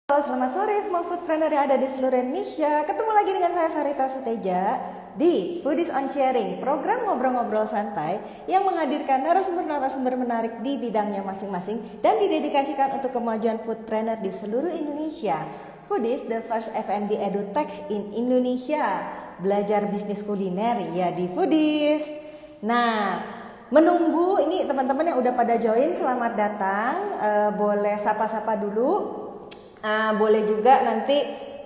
Halo, selamat sore semua food trainer yang ada di seluruh Indonesia. Ketemu lagi dengan saya Sarita Suteja di Foodies on Sharing, program ngobrol-ngobrol santai yang menghadirkan narasumber-narasumber menarik di bidangnya masing-masing dan didedikasikan untuk kemajuan food trainer di seluruh Indonesia. Foodies, the first F&B edutech in Indonesia. Belajar bisnis kuliner ya di Foodies. Nah, menunggu ini teman-teman yang udah pada join, selamat datang. Boleh sapa-sapa dulu. Boleh juga nanti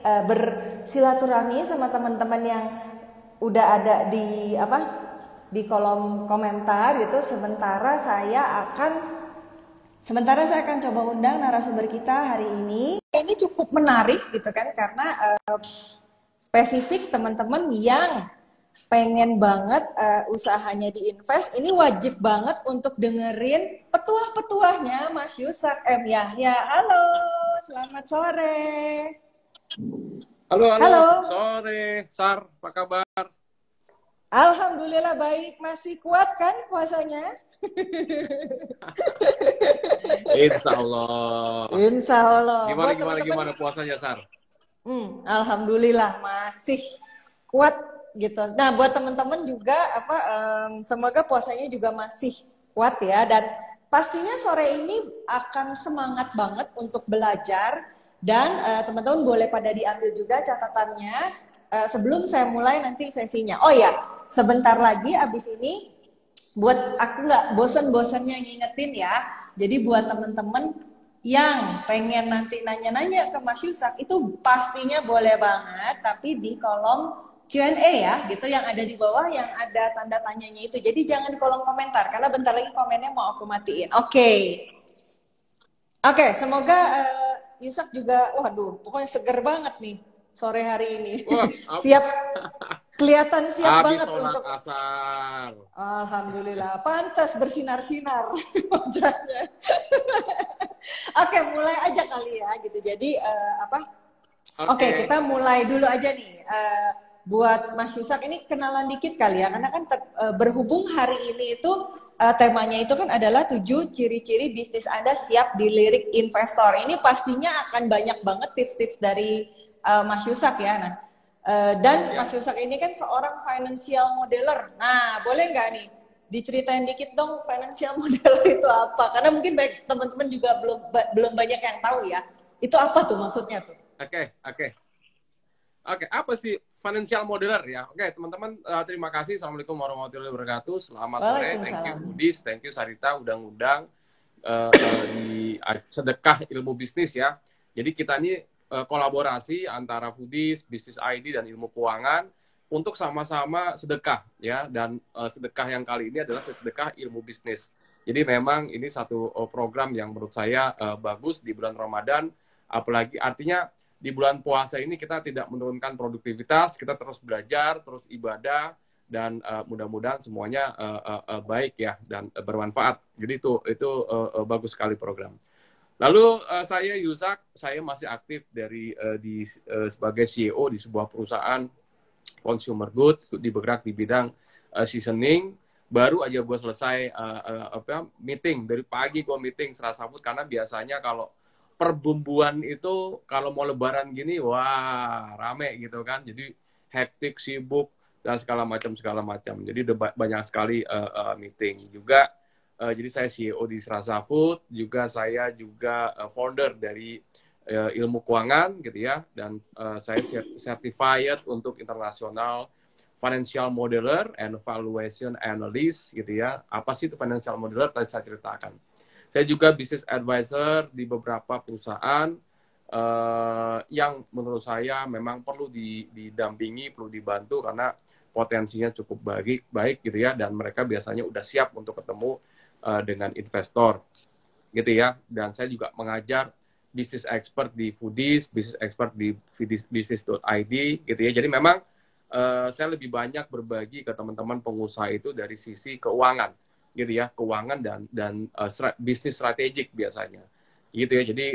bersilaturahmi sama teman-teman yang udah ada di kolom komentar gitu. Sementara saya akan coba undang narasumber kita hari ini. Ini cukup menarik gitu kan, karena spesifik teman-teman yang pengen banget usahanya diinvest, ini wajib banget untuk dengerin petuah-petuahnya Mas Yusak M. Yahya. Halo, selamat sore. Halo, sore, Sar, apa kabar? Alhamdulillah baik, masih kuat kan puasanya? Insya Allah. Insya Allah. Gimana puasanya, Sar? Alhamdulillah masih kuat gitu. Nah, buat teman-teman juga semoga puasanya juga masih kuat ya, dan pastinya sore ini akan semangat banget untuk belajar, dan teman-teman boleh pada diambil juga catatannya sebelum saya mulai nanti sesinya. Oh ya, sebentar lagi abis ini buat aku nggak bosen-bosennya ngingetin ya. Jadi buat teman-teman yang pengen nanti nanya-nanya ke Mas Yusak itu pastinya boleh banget, tapi di kolom Q&A ya, gitu, yang ada di bawah yang ada tanda tanyanya itu. Jadi jangan di kolom komentar, karena bentar lagi komennya mau aku matiin. Oke, semoga Yusak juga, waduh, pokoknya seger banget nih sore hari ini. Wah, siap, kelihatan siap habis banget untuk asar. Alhamdulillah, pantas bersinar-sinar wajahnya. Oke, mulai aja kali ya, gitu. Jadi Oke, kita mulai dulu aja nih. Buat Mas Yusak ini kenalan dikit kali ya, karena kan berhubung hari ini itu temanya itu kan adalah 7 ciri-ciri bisnis Anda siap dilirik investor. Ini pastinya akan banyak banget tips-tips dari Mas Yusak ya. Nah, dan Mas Yusak ini kan seorang financial modeler. Nah, boleh nggak nih diceritain dikit dong financial modeler itu apa? Karena mungkin baik teman-teman juga belum banyak yang tahu ya. Itu apa tuh maksudnya tuh? Oke, apa sih financial modeler ya? Oke, teman-teman, terima kasih. Assalamualaikum warahmatullahi wabarakatuh. Selamat sore. Thank you Foodies, thank you Sarita udah ngundang di sedekah ilmu bisnis ya. Jadi kita ini kolaborasi antara Foodies, Business ID dan ilmu keuangan untuk sama-sama sedekah ya, dan sedekah yang kali ini adalah sedekah ilmu bisnis. Jadi memang ini satu program yang menurut saya bagus di bulan Ramadan, apalagi artinya di bulan puasa ini kita tidak menurunkan produktivitas, kita terus belajar, terus ibadah, dan mudah-mudahan semuanya baik ya dan bermanfaat. Jadi itu bagus sekali program. Lalu saya Yusak, saya masih aktif sebagai CEO di sebuah perusahaan consumer goods, bergerak di bidang seasoning. Baru aja gue selesai meeting, dari pagi gue meeting Selasa Food, karena biasanya kalau perbumbuan itu kalau mau lebaran gini, wah rame gitu kan. Jadi hektik, sibuk, dan segala macam. Jadi banyak sekali meeting juga. Jadi saya CEO di Selasa Food, saya juga founder dari ilmu keuangan gitu ya, dan saya certified untuk internasional financial modeler and valuation analyst gitu ya. Apa sih itu financial modeler? Tadi saya ceritakan. Saya juga business advisor di beberapa perusahaan yang menurut saya memang perlu didampingi, perlu dibantu karena potensinya cukup baik gitu ya, dan mereka biasanya udah siap untuk ketemu dengan investor gitu ya. Dan saya juga mengajar business expert di Foodies, business expert di business.id gitu ya. Jadi memang saya lebih banyak berbagi ke teman-teman pengusaha itu dari sisi keuangan gitu ya, keuangan dan bisnis strategik biasanya gitu ya. Jadi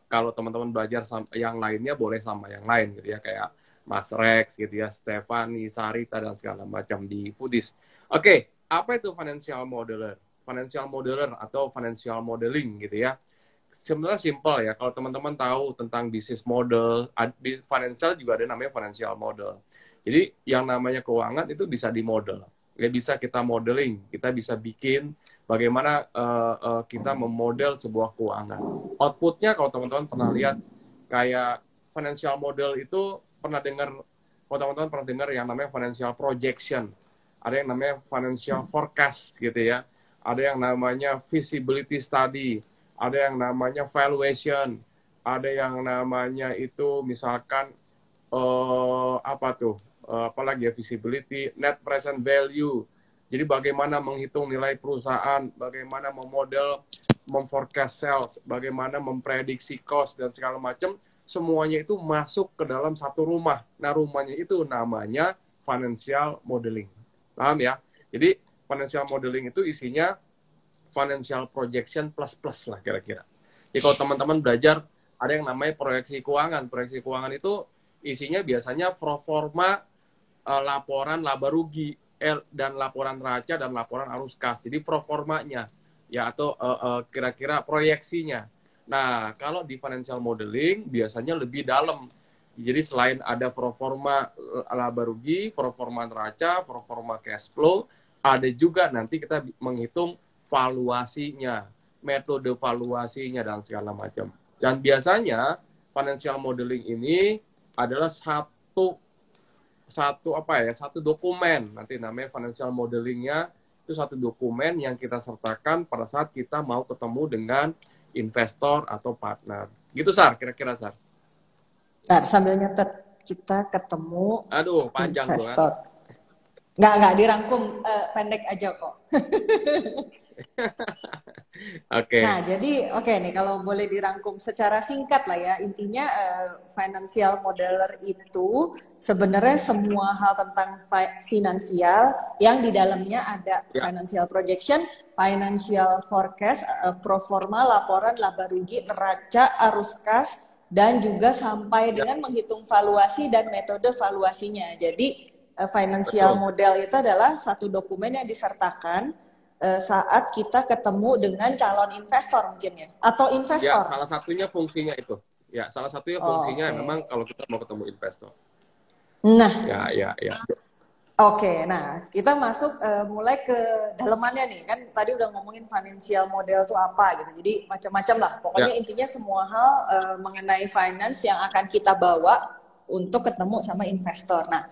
kalau teman-teman belajar yang lainnya boleh sama yang lain gitu ya, kayak Mas Rex gitu ya, Stefani, Sarita dan segala macam di Foodies. Oke, apa itu financial modeler? Financial modeler atau financial modeling gitu ya. sebenarnya simple ya. Kalau teman-teman tahu tentang bisnis model, di financial juga ada namanya financial model. Jadi yang namanya keuangan itu bisa dimodel. Ya bisa kita modeling, kita bisa bikin bagaimana kita memodel sebuah keuangan. Outputnya kalau teman-teman pernah lihat kayak financial model itu pernah dengar, kalau teman-teman pernah dengar yang namanya financial projection, ada yang namanya financial forecast gitu ya, ada yang namanya feasibility study, ada yang namanya valuation, ada yang namanya itu misalkan apa tuh, apalagi ya, visibility, net present value. Jadi bagaimana menghitung nilai perusahaan, bagaimana memodel, memforecast sales, bagaimana memprediksi cost dan segala macam, semuanya itu masuk ke dalam satu rumah. Nah, rumahnya itu namanya financial modeling. Paham ya? Jadi financial modeling itu isinya financial projection plus lah kira-kira. Jadi kalau teman-teman belajar ada yang namanya proyeksi keuangan. Proyeksi keuangan itu isinya biasanya pro forma, laporan laba rugi, dan laporan neraca dan laporan arus kas. Jadi pro formanya ya, atau kira-kira proyeksinya. Nah, kalau di financial modeling biasanya lebih dalam. Jadi selain ada pro forma laba rugi, pro forma neraca, pro forma cash flow, ada juga nanti kita menghitung valuasinya, metode valuasinya dan segala macam. Dan biasanya financial modeling ini adalah satu dokumen, nanti namanya financial modelingnya, itu satu dokumen yang kita sertakan pada saat kita mau ketemu dengan investor atau partner. Gitu, Sar, kira-kira, Sar. Sar, sambil nyetet, kita ketemu panjang investor. Nggak dirangkum, pendek aja kok. Oke. Nah, jadi nih kalau boleh dirangkum secara singkat lah ya, intinya financial modeler itu sebenarnya semua hal tentang finansial yang di dalamnya ada financial projection, financial forecast, pro forma, laporan laba rugi, neraca, arus kas, dan juga sampai dengan menghitung valuasi dan metode valuasinya. Jadi financial model itu adalah satu dokumen yang disertakan saat kita ketemu dengan calon investor mungkin ya, atau investor. Ya, salah satunya fungsinya itu. Ya, salah satunya fungsinya memang kalau kita mau ketemu investor. Nah. Ya. Oke, nah kita masuk mulai ke dalemannya nih. Kan tadi udah ngomongin financial model itu apa gitu. Jadi macam-macam lah. Pokoknya intinya semua hal mengenai finance yang akan kita bawa untuk ketemu sama investor. Nah,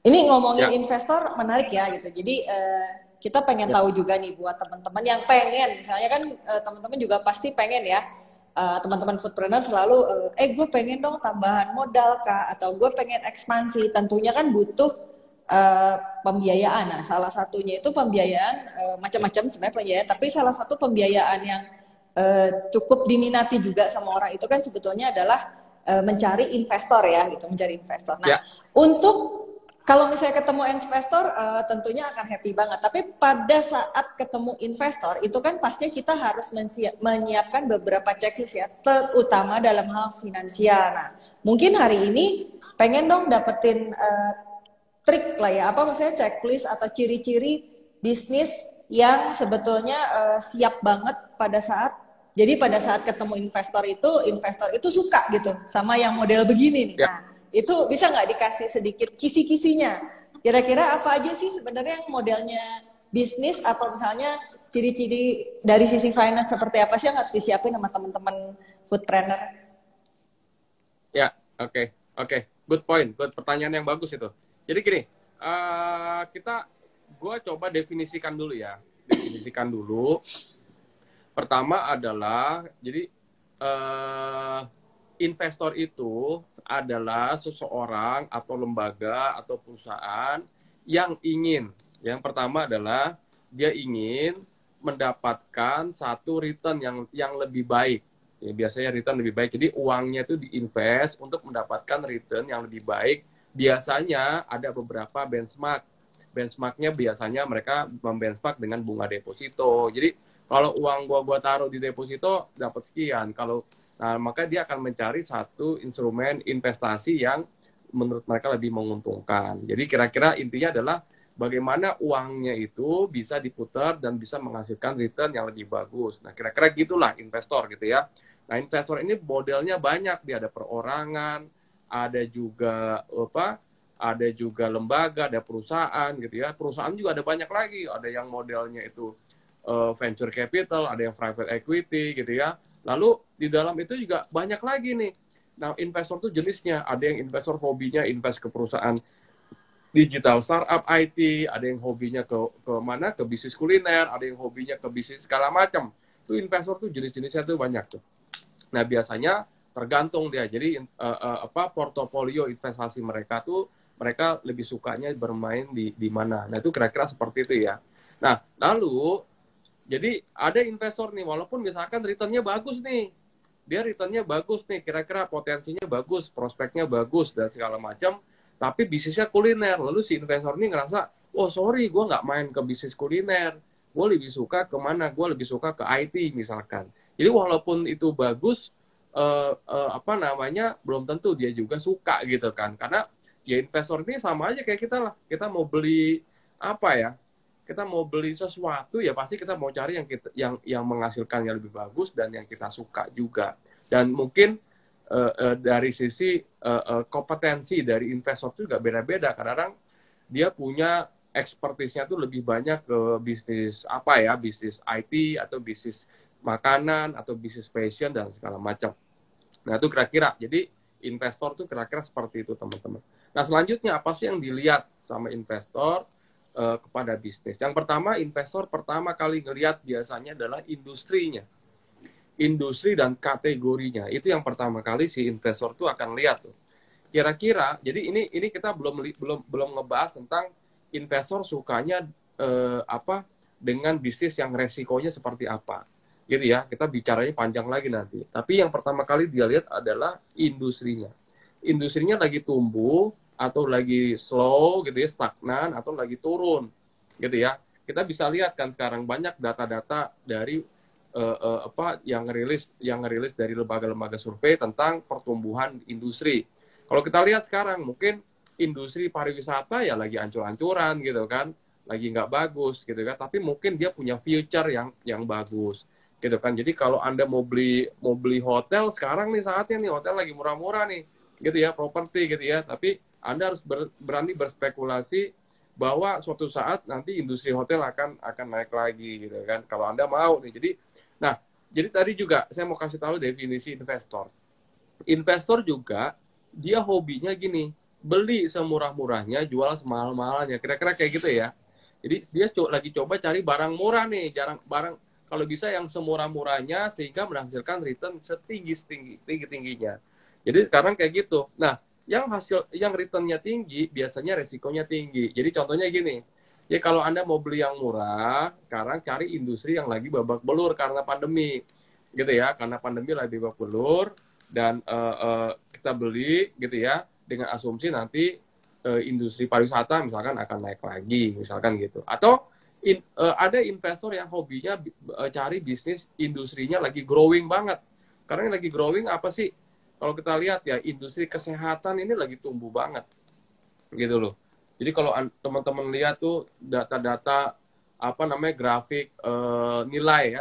ini ngomongin investor menarik ya gitu. Jadi kita pengen tahu juga nih buat teman-teman yang pengen, misalnya kan teman-teman juga pasti pengen ya, teman-teman foodpreneur selalu, gue pengen dong tambahan modal kah, atau gue pengen ekspansi, tentunya kan butuh pembiayaan. Nah, salah satunya itu pembiayaan macam-macam sebenarnya pembiayaan, tapi salah satu pembiayaan yang cukup diminati juga sama orang itu kan sebetulnya adalah mencari investor ya, gitu, mencari investor. Nah, untuk kalau misalnya ketemu investor, tentunya akan happy banget. Tapi pada saat ketemu investor, itu kan pastinya kita harus menyiapkan beberapa checklist ya, terutama dalam hal finansial. Nah, mungkin hari ini pengen dong dapetin trik lah ya, apa maksudnya checklist atau ciri-ciri bisnis yang sebetulnya siap banget pada saat, jadi pada saat ketemu investor itu suka gitu sama yang model begini nih. Nah, itu bisa nggak dikasih sedikit kisi-kisinya? Kira-kira apa aja sih sebenarnya yang modelnya bisnis, atau misalnya ciri-ciri dari sisi finance seperti apa sih yang harus disiapin sama teman-teman foodpreneur? Ya, oke. Good point, good pertanyaan yang bagus itu. Jadi gini, gue coba definisikan dulu ya. Pertama adalah, jadi investor itu adalah seseorang atau lembaga atau perusahaan yang ingin, yang pertama adalah dia ingin mendapatkan satu return yang lebih baik. Ya, biasanya return lebih baik. Jadi uangnya itu diinvest untuk mendapatkan return yang lebih baik. Biasanya ada beberapa benchmark. Benchmarknya biasanya mereka membenchmark dengan bunga deposito. Jadi kalau uang gua taruh di deposito dapat sekian. Maka dia akan mencari satu instrumen investasi yang menurut mereka lebih menguntungkan. Jadi kira-kira intinya adalah bagaimana uangnya itu bisa diputar dan bisa menghasilkan return yang lebih bagus. Nah, kira-kira gitulah investor gitu ya. Nah, investor ini modelnya banyak, dia ada perorangan, ada juga ada juga lembaga, ada perusahaan gitu ya. Perusahaan juga ada banyak lagi, ada yang modelnya itu venture capital, ada yang private equity gitu ya. Lalu di dalam itu juga banyak lagi nih. Nah, investor tuh jenisnya, ada yang investor hobinya invest ke perusahaan digital startup IT, ada yang hobinya ke mana, ke bisnis kuliner, ada yang hobinya ke bisnis segala macam. Tuh investor tuh jenis-jenisnya tuh banyak tuh. Nah, biasanya tergantung dia. Jadi portofolio investasi mereka tuh, mereka lebih sukanya bermain di mana. Nah, itu kira-kira seperti itu ya. Nah, lalu jadi ada investor nih, walaupun misalkan returnnya bagus nih, dia returnnya bagus nih, kira-kira potensinya bagus, prospeknya bagus dan segala macam, tapi bisnisnya kuliner. Lalu si investor ini ngerasa, oh sorry, gue nggak main ke bisnis kuliner, gue lebih suka kemana? Gue lebih suka ke IT misalkan. Jadi walaupun itu bagus, belum tentu dia juga suka gitu kan, karena ya investor ini sama aja kayak kita lah, kita mau beli apa ya, kita mau beli sesuatu ya pasti kita mau cari yang menghasilkan yang lebih bagus dan yang kita suka juga. Dan mungkin dari sisi kompetensi dari investor itu juga beda-beda. Kadang-kadang dia punya expertise-nya tuh lebih banyak ke bisnis bisnis IT atau bisnis makanan atau bisnis fashion dan segala macam. Nah, itu kira-kira. Jadi investor tuh kira-kira seperti itu, teman-teman. Nah, selanjutnya apa sih yang dilihat sama investor kepada bisnis? Yang pertama, investor pertama kali ngelihat biasanya adalah industrinya. Industri dan kategorinya. Itu yang pertama kali si investor tuh akan lihat tuh. Kira-kira, jadi ini kita belum ngebahas tentang investor sukanya dengan bisnis yang resikonya seperti apa. Gitu ya, kita bicaranya panjang lagi nanti. Tapi yang pertama kali dia lihat adalah industrinya. Industrinya lagi tumbuh atau lagi slow gitu ya, stagnan atau lagi turun gitu ya. Kita bisa lihat kan sekarang banyak data-data dari yang ngerilis dari lembaga-lembaga survei tentang pertumbuhan industri. Kalau kita lihat sekarang mungkin industri pariwisata ya lagi ancur-ancuran gitu kan, lagi nggak bagus gitu kan, tapi mungkin dia punya future yang bagus gitu kan. Jadi kalau Anda mau beli hotel sekarang nih saatnya nih, hotel lagi murah-murah nih gitu ya, properti gitu ya, tapi Anda harus berani berspekulasi bahwa suatu saat nanti industri hotel akan naik lagi gitu kan, kalau Anda mau nih. Jadi tadi juga saya mau kasih tahu definisi investor. Investor juga dia hobinya gini, beli semurah-murahnya, jual semahal-mahalnya, kira-kira kayak gitu ya. Jadi dia lagi coba cari barang murah nih, barang kalau bisa yang semurah-murahnya sehingga menghasilkan return setinggi-tingginya. Jadi sekarang kayak gitu. Nah, yang returnnya tinggi biasanya resikonya tinggi. Jadi contohnya gini, ya kalau Anda mau beli yang murah, sekarang cari industri yang lagi babak belur karena pandemi, gitu ya. Karena pandemi lagi babak belur dan kita beli, gitu ya, dengan asumsi nanti industri pariwisata misalkan akan naik lagi, misalkan gitu. Atau ada investor yang hobinya cari bisnis industrinya lagi growing banget. Karena yang lagi growing apa sih? Kalau kita lihat ya, industri kesehatan ini lagi tumbuh banget, gitu loh. Jadi kalau teman-teman lihat tuh data-data grafik nilai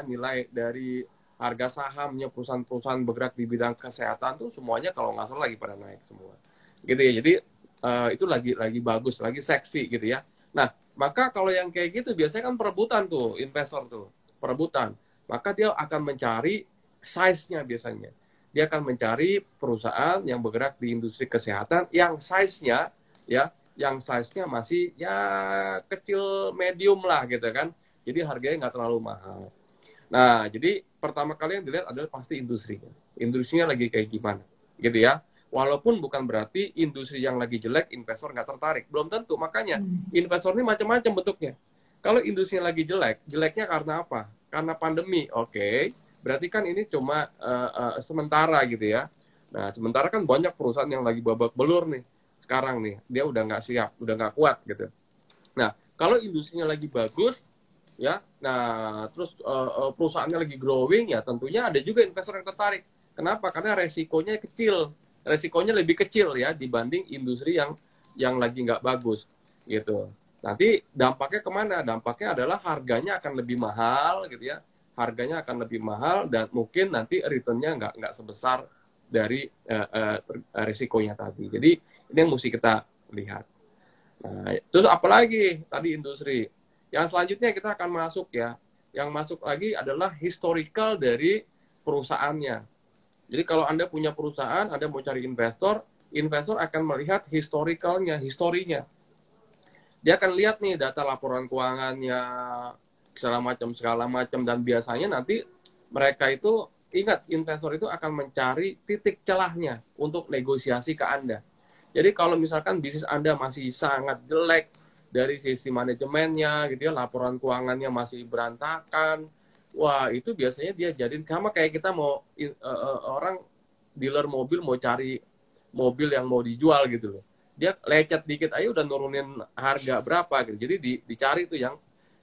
dari harga sahamnya perusahaan-perusahaan bergerak di bidang kesehatan tuh semuanya kalau nggak salah lagi pada naik semua, gitu ya. Jadi itu lagi bagus, lagi seksi gitu ya. Nah, maka kalau yang kayak gitu biasanya kan perebutan tuh investor tuh, perebutan. Maka dia akan mencari size-nya biasanya. Dia akan mencari perusahaan yang bergerak di industri kesehatan yang size-nya masih ya kecil medium lah gitu kan. Jadi harganya nggak terlalu mahal. Nah, jadi pertama kali yang dilihat adalah pasti industrinya. Industrinya lagi kayak gimana gitu ya. Walaupun bukan berarti industri yang lagi jelek investor nggak tertarik. Belum tentu. Makanya investor ini macam-macam bentuknya. Kalau industrinya lagi jelek, jeleknya karena apa? Karena pandemi. Oke. Berarti kan ini cuma sementara gitu ya. Nah, sementara kan banyak perusahaan yang lagi babak belur nih. Sekarang nih, dia udah nggak siap, udah nggak kuat gitu. Nah, kalau industrinya lagi bagus, ya, nah terus perusahaannya lagi growing, ya tentunya ada juga investor yang tertarik. Kenapa? Karena resikonya kecil, resikonya lebih kecil ya dibanding industri yang lagi nggak bagus gitu. Nanti dampaknya kemana? Dampaknya adalah harganya akan lebih mahal gitu ya. harganya akan lebih mahal dan mungkin nanti return-nya nggak sebesar dari risikonya tadi. Jadi ini yang mesti kita lihat. Nah, terus apalagi tadi industri. Yang selanjutnya kita akan masuk ya. Yang masuk lagi adalah historical dari perusahaannya. Jadi kalau Anda punya perusahaan, Anda mau cari investor, investor akan melihat historicalnya, historinya. Dia akan lihat nih data laporan keuangannya, segala macam, dan biasanya nanti mereka itu, ingat, investor itu akan mencari titik celahnya untuk negosiasi ke Anda. Jadi kalau misalkan bisnis Anda masih sangat jelek dari sisi manajemennya, gitu ya, laporan keuangannya masih berantakan, wah itu biasanya dia jadiin sama kayak kita mau orang dealer mobil mau cari mobil yang mau dijual gitu loh. Dia lecet dikit aja udah nurunin harga berapa gitu. Jadi dicari tuh yang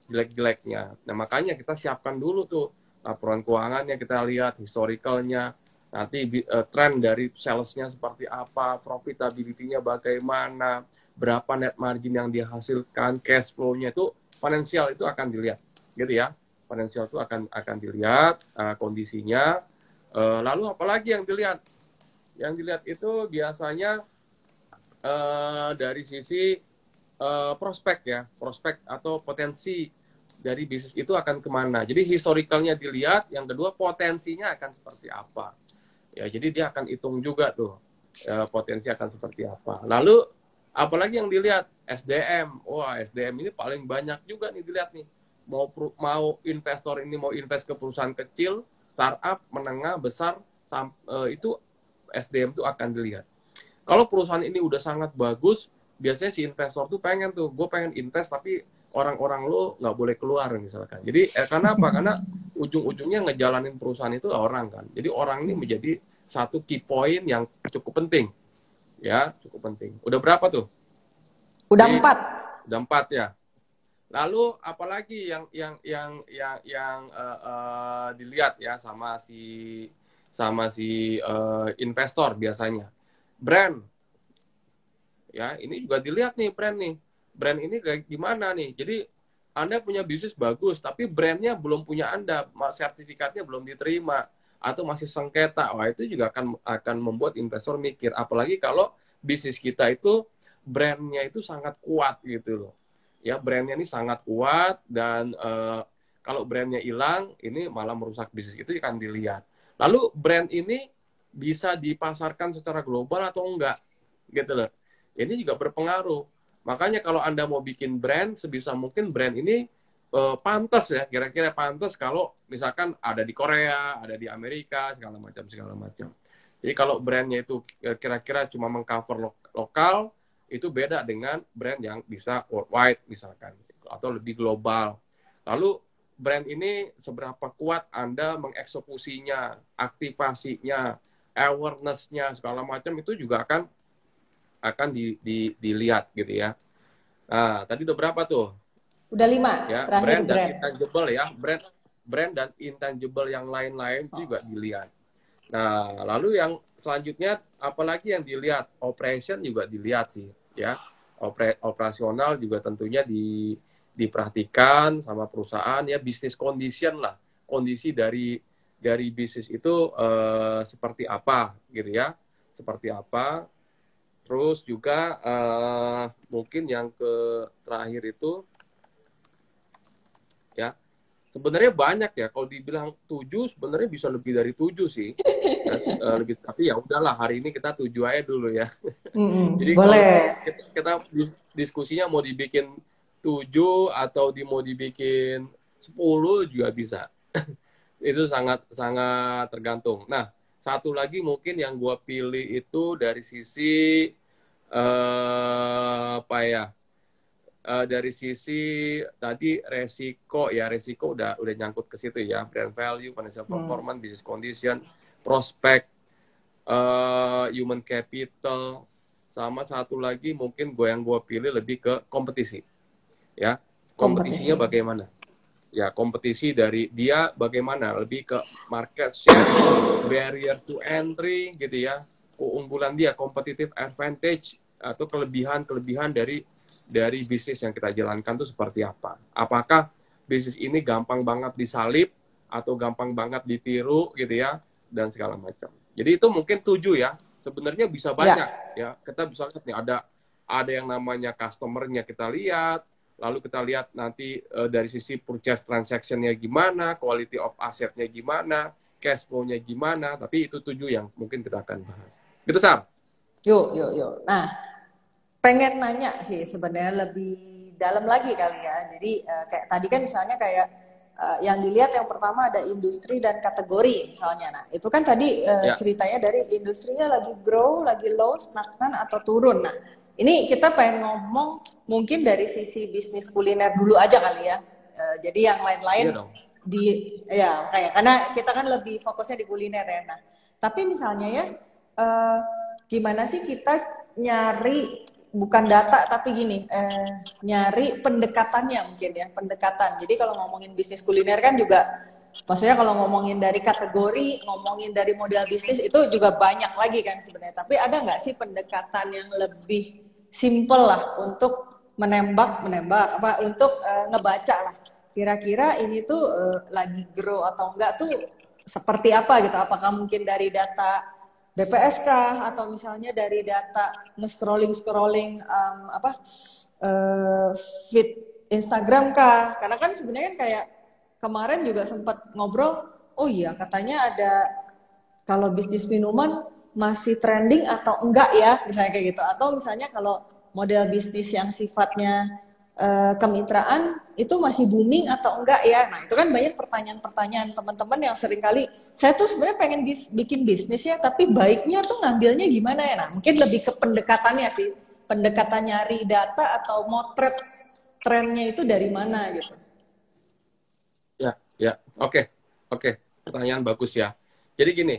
jelek-jeleknya. Nah makanya kita siapkan dulu tuh laporan keuangannya, kita lihat historicalnya, nanti tren dari salesnya seperti apa, profitability-nya bagaimana, berapa net margin yang dihasilkan, cash flow-nya itu, finansial itu akan dilihat, gitu ya. Finansial itu akan dilihat kondisinya. Lalu apalagi yang dilihat? Yang dilihat itu biasanya dari sisi prospek ya, prospek atau potensi dari bisnis itu akan kemana. Jadi historicalnya dilihat, yang kedua potensinya akan seperti apa. Ya, jadi dia akan hitung juga tuh potensi akan seperti apa. Lalu apalagi yang dilihat? SDM. Wah, SDM ini paling banyak juga nih dilihat nih. Mau investor ini mau invest ke perusahaan kecil, startup, menengah, besar, itu SDM itu akan dilihat. Kalau perusahaan ini udah sangat bagus, biasanya si investor tuh pengen tuh, gue pengen invest tapi orang-orang lo nggak boleh keluar misalkan. Jadi karena apa? Karena ujung-ujungnya ngejalanin perusahaan itu orang kan. Jadi orang ini menjadi satu key point yang cukup penting, ya cukup penting. Udah berapa tuh? Udah Jadi, 4. Udah 4 ya. Lalu apalagi yang dilihat ya sama si investor biasanya? Brand. Ya, ini juga dilihat nih brand nih. Brand ini kayak gimana nih? Jadi Anda punya bisnis bagus, tapi brandnya belum punya Anda, sertifikatnya belum diterima, atau masih sengketa. Wah, itu juga akan membuat investor mikir. Apalagi kalau bisnis kita itu brandnya itu sangat kuat gitu loh. Ya, brandnya ini sangat kuat dan kalau brandnya hilang, ini malah merusak bisnis. Itu akan dilihat. Lalu brand ini bisa dipasarkan secara global atau enggak? Gitu loh. Ini juga berpengaruh. Makanya kalau Anda mau bikin brand, sebisa mungkin brand ini pantas ya, kira-kira pantas kalau misalkan ada di Korea, ada di Amerika, segala macam. Jadi kalau brandnya itu kira-kira cuma mengcover lokal, itu beda dengan brand yang bisa worldwide misalkan, atau lebih global. Lalu brand ini seberapa kuat Anda mengeksekusinya, aktivasinya, awareness-nya, segala macam itu juga akan dilihat gitu ya. Nah, tadi udah berapa tuh? Udah 5. Ya, terakhir brand dan intangible ya. Brand dan intangible yang lain-lain juga dilihat. Nah, lalu yang selanjutnya apalagi yang dilihat? Operation juga dilihat sih, ya. Operasional juga tentunya diperhatikan sama perusahaan ya, business condition lah. Kondisi dari bisnis itu seperti apa gitu ya. Seperti apa. Terus juga mungkin yang terakhir itu ya sebenarnya banyak ya, kalau dibilang 7 sebenarnya bisa lebih dari 7 sih. Lebih, tapi ya udahlah hari ini kita 7 aja dulu ya. Jadi boleh. Kalau kita diskusinya mau dibikin 7 atau mau dibikin 10 juga bisa. Itu sangat tergantung. Nah, satu lagi mungkin yang gue pilih itu dari sisi apa ya? Dari sisi tadi resiko ya, resiko udah nyangkut ke situ ya, brand value, financial performance, business condition, prospek, human capital, sama satu lagi mungkin yang gue pilih lebih ke kompetisi, ya kompetisinya bagaimana? Ya, kompetisi dari dia bagaimana, lebih ke market share, barrier to entry gitu ya, keunggulan dia, competitive advantage atau kelebihan dari bisnis yang kita jalankan itu seperti apa. Apakah bisnis ini gampang banget disalip atau gampang banget ditiru gitu ya, dan segala macam. Jadi itu mungkin 7 ya. Sebenarnya bisa banyak ya. Kita bisa lihat nih ada yang namanya customer-nya kita lihat, lalu kita lihat nanti dari sisi purchase transaction-nya gimana, quality of asset-nya gimana, cash flow-nya gimana, tapi itu 7 yang mungkin kita akan bahas. Gitu, Sam? Yuk. Nah, pengen nanya sih sebenarnya lebih dalam lagi kali ya. Jadi kayak tadi kan misalnya kayak yang dilihat yang pertama ada industri dan kategori misalnya. Nah, itu kan tadi ceritanya dari industrinya lagi grow, lagi low, stagnan atau turun. Nah, ini kita pengen ngomong mungkin dari sisi bisnis kuliner dulu aja kali ya. Jadi yang lain-lain karena kita kan lebih fokusnya di kuliner ya. Nah, tapi misalnya ya gimana sih kita nyari bukan data tapi gini nyari pendekatannya mungkin ya, pendekatan. Jadi kalau ngomongin bisnis kuliner kan juga maksudnya kalau ngomongin dari kategori, ngomongin dari model bisnis itu juga banyak lagi kan sebenarnya. Tapi ada nggak sih pendekatan yang lebih simple lah untuk menembak apa untuk ngebaca lah kira-kira ini tuh lagi grow atau enggak tuh seperti apa gitu. Apakah mungkin dari data BPS kah atau misalnya dari data nge-scrolling feed Instagram kah? Karena kan sebenarnya kan kayak kemarin juga sempat ngobrol, oh iya katanya ada kalau bisnis minuman masih trending atau enggak ya, misalnya kayak gitu. Atau misalnya kalau model bisnis yang sifatnya kemitraan itu masih booming atau enggak ya. Nah itu kan banyak pertanyaan-pertanyaan teman-teman yang sering kali saya tuh sebenarnya pengen bikin bisnis ya, tapi baiknya tuh ngambilnya gimana ya. Nah mungkin lebih ke pendekatannya sih, pendekatan nyari data atau motret trennya itu dari mana gitu. Ya, oke, pertanyaan bagus ya. Jadi gini,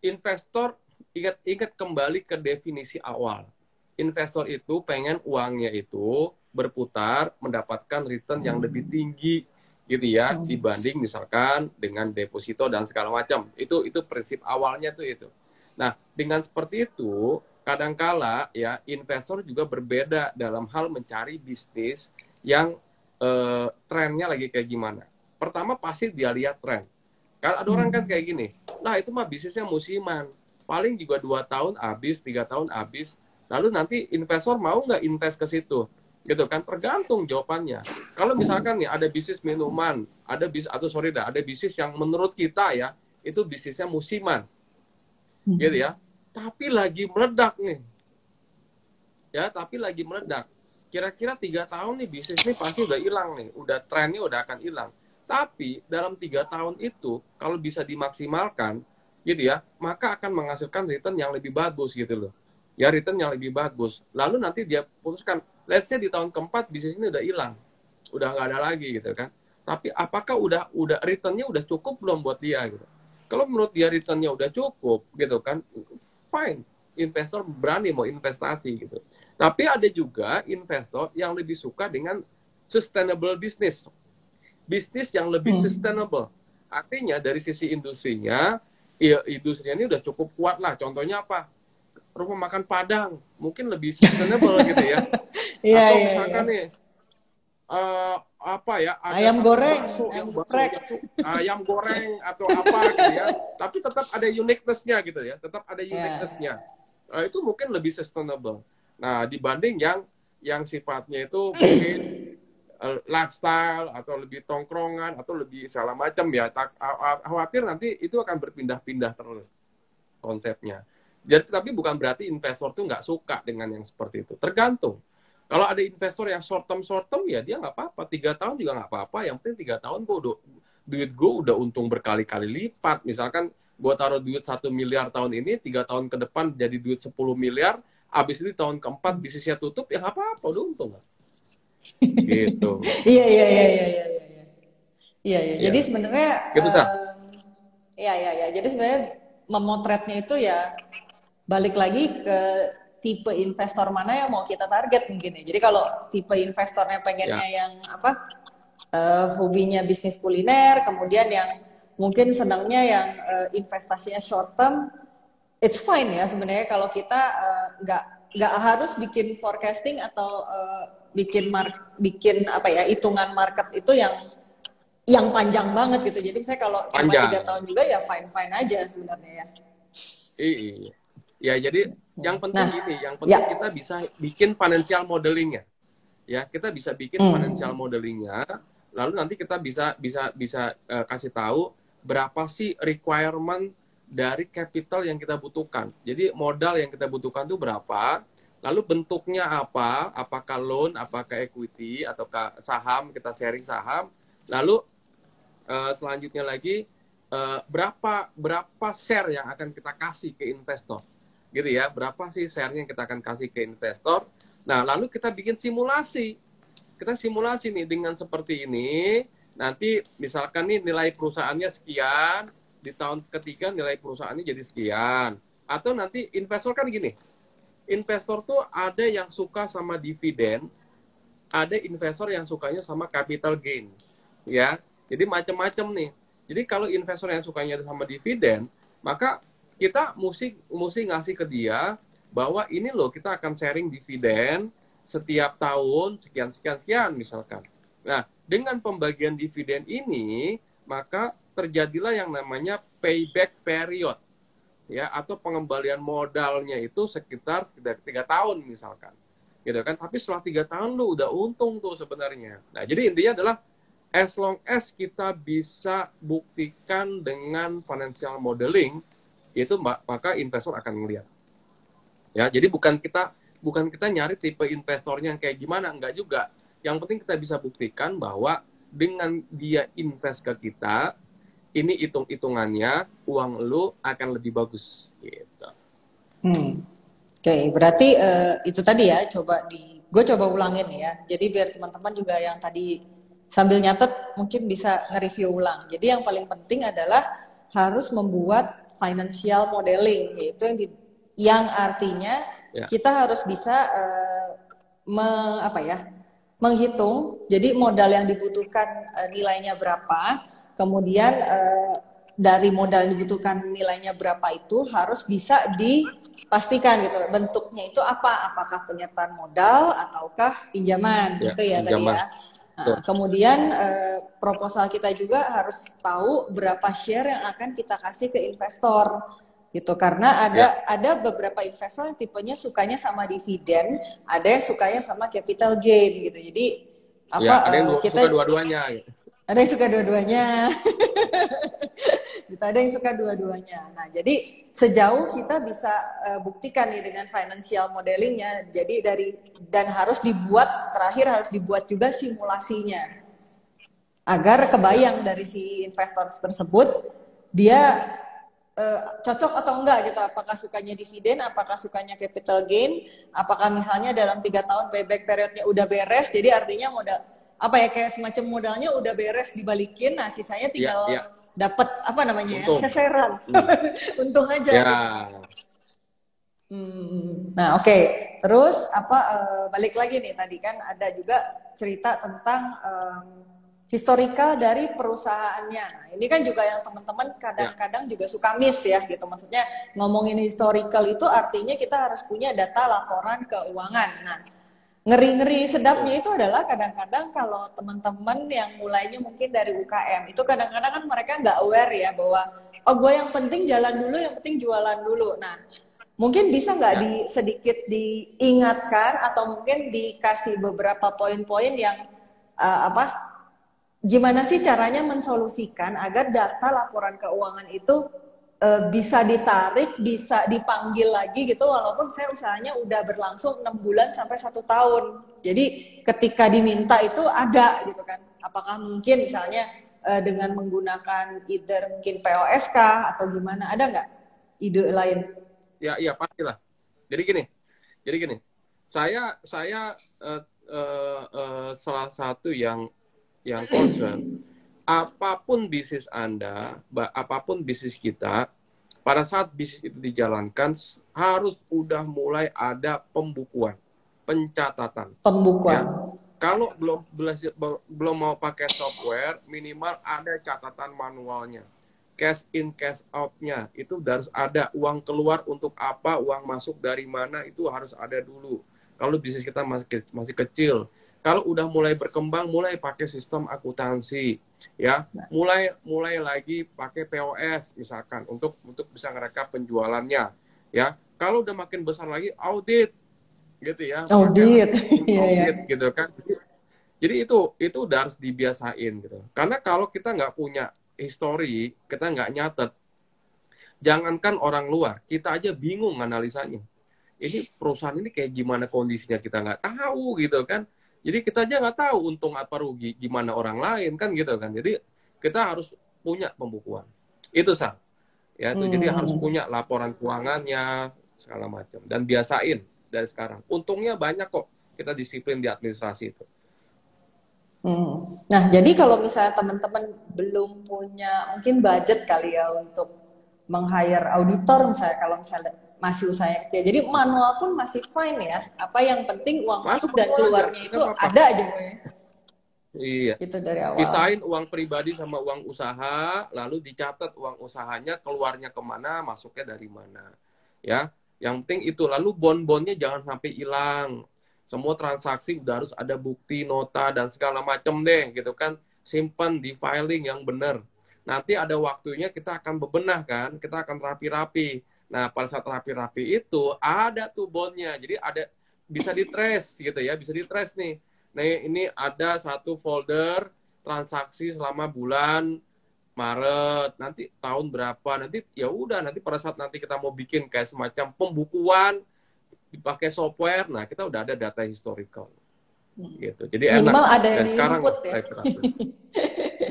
investor ingat kembali ke definisi awal. Investor itu pengen uangnya itu berputar mendapatkan return yang lebih tinggi gitu ya dibanding misalkan dengan deposito dan segala macam. Itu prinsip awalnya tuh itu. Nah, dengan seperti itu kadangkala ya investor juga berbeda dalam hal mencari bisnis yang trennya lagi kayak gimana. Pertama pasti dia lihat tren. Kalau ada orang kan kayak gini, nah itu mah bisnisnya musiman. Paling juga 2 tahun habis, 3 tahun habis. Lalu nanti investor mau nggak invest ke situ, gitu kan? Tergantung jawabannya. Kalau misalkan nih ada bisnis minuman, ada bisnis yang menurut kita ya itu bisnisnya musiman, gitu ya. Tapi lagi meledak nih, ya. Tapi lagi meledak. Kira-kira 3 tahun nih bisnis ini pasti udah hilang nih, udah trennya udah akan hilang. Tapi dalam 3 tahun itu kalau bisa dimaksimalkan, gitu ya, maka akan menghasilkan return yang lebih bagus gitu loh. Ya return yang lebih bagus. Lalu nanti dia putuskan, let's say di tahun keempat bisnis ini udah hilang, udah nggak ada lagi gitu kan. Tapi apakah udah returnnya udah cukup belum buat dia gitu? Kalau menurut dia returnnya udah cukup gitu kan, fine, investor berani mau investasi gitu. Tapi ada juga investor yang lebih suka dengan sustainable business, bisnis yang lebih sustainable. Artinya dari sisi industrinya, ya industrinya ini udah cukup kuat lah. Contohnya apa? Rumah makan Padang mungkin lebih sustainable gitu ya. Atau misalkan nih ayam goreng, ayam goreng atau apa gitu ya. Tapi tetap ada uniqueness-nya gitu ya. Tetap ada uniqueness-nya. Itu mungkin lebih sustainable. Nah, dibanding yang sifatnya itu mungkin lifestyle atau lebih tongkrongan atau lebih segala macam ya. Khawatir nanti itu akan berpindah-pindah terus konsepnya. Jadi tapi bukan berarti investor tuh nggak suka dengan yang seperti itu. Tergantung. Kalau ada investor yang short term ya dia nggak apa-apa. 3 tahun juga nggak apa-apa. Yang penting 3 tahun duit gue udah untung berkali-kali lipat. Misalkan gue taruh duit 1 miliar tahun ini, 3 tahun ke depan jadi duit 10 miliar. Abis itu tahun keempat bisnisnya tutup, ya nggak apa-apa, udah untung. Gitu. Iya. Jadi sebenarnya gitu, iya. Jadi sebenarnya memotretnya itu ya balik lagi ke tipe investor mana yang mau kita target mungkin ya. Jadi kalau tipe investornya pengennya yang hobinya bisnis kuliner, kemudian yang mungkin senangnya yang investasinya short term, it's fine ya sebenarnya kalau kita nggak harus bikin forecasting atau bikin hitungan market itu yang yang panjang banget gitu. Jadi saya kalau cuma 3 tahun juga ya fine-fine aja sebenarnya ya. Iya. Ya, jadi yang penting yang penting kita bisa bikin financial modelingnya. Ya, kita bisa bikin financial modelingnya, lalu nanti kita bisa kasih tahu berapa sih requirement dari capital yang kita butuhkan. Jadi modal yang kita butuhkan itu berapa, lalu bentuknya apa, apakah loan, apakah equity, ataukah saham, kita sharing saham, lalu selanjutnya lagi berapa share yang akan kita kasih ke investor, gitu ya, berapa sih share-nya yang kita akan kasih ke investor. Nah, lalu kita bikin simulasi. Kita simulasi nih dengan seperti ini. Nanti misalkan nih nilai perusahaannya sekian, di tahun ketiga nilai perusahaannya jadi sekian. Atau nanti investor kan gini, investor tuh ada yang suka sama dividen, ada investor yang sukanya sama capital gain. Ya, jadi macam-macam nih. Jadi kalau investor yang sukanya sama dividen, maka kita mesti ngasih ke dia bahwa ini loh kita akan sharing dividen setiap tahun sekian misalkan. Nah, dengan pembagian dividen ini maka terjadilah yang namanya payback period, ya, atau pengembalian modalnya itu sekitar 3 tahun misalkan, gitu kan. Tapi setelah 3 tahun lu udah untung tuh sebenarnya. Nah, jadi intinya adalah as long as kita bisa buktikan dengan financial modeling itu, maka investor akan melihat. Ya, jadi bukan kita nyari tipe investornya yang kayak gimana, enggak juga. Yang penting kita bisa buktikan bahwa dengan dia invest ke kita, ini hitung-hitungannya uang lu akan lebih bagus gitu. Oke, berarti itu tadi ya, gue coba ulangin ya. Jadi biar teman-teman juga yang tadi sambil nyatet mungkin bisa nge-review ulang. Jadi yang paling penting adalah harus membuat financial modeling, yaitu yang artinya kita harus bisa menghitung. Jadi modal yang dibutuhkan nilainya berapa, kemudian dari modal yang dibutuhkan nilainya berapa itu harus bisa dipastikan gitu. Bentuknya itu apa? Apakah penyertaan modal ataukah pinjaman? Gitu ya pinjaman. Tadi ya. Nah, kemudian proposal kita juga harus tahu berapa share yang akan kita kasih ke investor gitu, karena ada beberapa investor yang tipenya sukanya sama dividen, ada yang sukanya sama capital gain gitu. Jadi ada yang suka dua-duanya. Ada yang suka dua-duanya. Gitu, ada yang suka dua-duanya. Nah, jadi sejauh kita bisa buktikan nih dengan financial modelingnya. Jadi dan harus harus dibuat juga simulasinya agar kebayang dari si investor tersebut dia cocok atau enggak gitu, apakah sukanya dividen, apakah sukanya capital gain, apakah misalnya dalam 3 tahun payback periodnya udah beres, jadi artinya modal kayak semacam modalnya udah beres dibalikin, nah sisanya tinggal dapat seseran untung aja Nah oke. Terus balik lagi nih, tadi kan ada juga cerita tentang historical dari perusahaannya. Nah, ini kan juga yang teman-teman kadang-kadang juga suka miss ya gitu. Maksudnya ngomongin historical itu artinya kita harus punya data laporan keuangan. Nah, ngeri-ngeri sedapnya itu adalah kadang-kadang kalau teman-teman yang mulainya mungkin dari UKM, itu kadang-kadang kan mereka nggak aware ya bahwa gue yang penting jalan dulu, yang penting jualan dulu. Nah, mungkin bisa nggak sedikit diingatkan atau mungkin dikasih beberapa poin-poin yang gimana sih caranya mensolusikan agar data laporan keuangan itu bisa ditarik, bisa dipanggil lagi gitu, walaupun saya usahanya udah berlangsung 6 bulan sampai 1 tahun. Jadi ketika diminta itu ada gitu kan. Apakah mungkin misalnya dengan menggunakan mungkin POSK atau gimana, ada nggak ide lain? Ya pastilah. Jadi gini. Saya salah satu yang concern, apapun bisnis Anda, apapun bisnis kita, pada saat bisnis itu dijalankan harus udah mulai ada pembukuan, pencatatan. Pembukuan. Kalau belum mau pakai software, minimal ada catatan manualnya. Cash in, cash out-nya itu harus ada. Uang keluar untuk apa, uang masuk dari mana itu harus ada dulu. Kalau bisnis kita masih kecil, Kalau udah mulai berkembang, mulai pakai sistem akuntansi, ya, mulai lagi pakai POS misalkan untuk bisa ngerekap penjualannya, ya. Kalau udah makin besar lagi, audit, gitu ya, Audit, iya ya. audit gitu kan. Jadi itu udah harus dibiasain gitu. Karena kalau kita nggak punya histori, kita nggak nyatet, jangankan orang luar, kita aja bingung analisanya. Ini perusahaan ini kayak gimana kondisinya kita nggak tahu gitu kan. Jadi kita aja nggak tahu untung apa rugi gimana orang lain kan gitu kan. Jadi kita harus punya pembukuan. Itu Sal. Ya itu jadi harus punya laporan keuangannya segala macam dan biasain dari sekarang. Untungnya banyak kok kita disiplin di administrasi itu. Nah, jadi kalau misalnya teman-teman belum punya mungkin budget kali ya untuk meng-hire auditor misalnya kalau misalnya masih usahanya kecil. Jadi manual pun masih fine ya. Apa yang penting uang masuk dan keluarnya itu ada aja gue. Iya. Itu dari awal. Pisahin uang pribadi sama uang usaha, lalu dicatat uang usahanya keluarnya kemana, masuknya dari mana. Ya, yang penting itu. Lalu bond-bondnya jangan sampai hilang. Semua transaksi udah harus ada bukti, nota, dan segala macam deh, gitu kan. Simpan di filing yang benar. Nanti ada waktunya kita akan bebenah kan, kita akan rapi-rapi. Nah, pada saat rapi-rapi itu ada tuh bondnya. Jadi ada bisa di-trace gitu ya, bisa di-trace nih. Nah, ini ada satu folder transaksi selama bulan Maret, nanti tahun berapa, nanti ya udah nanti pada saat nanti kita mau bikin kayak semacam pembukuan dipakai software, nah kita udah ada data historical. Gitu. Jadi minimal enak. Ada yang sekarang input ya.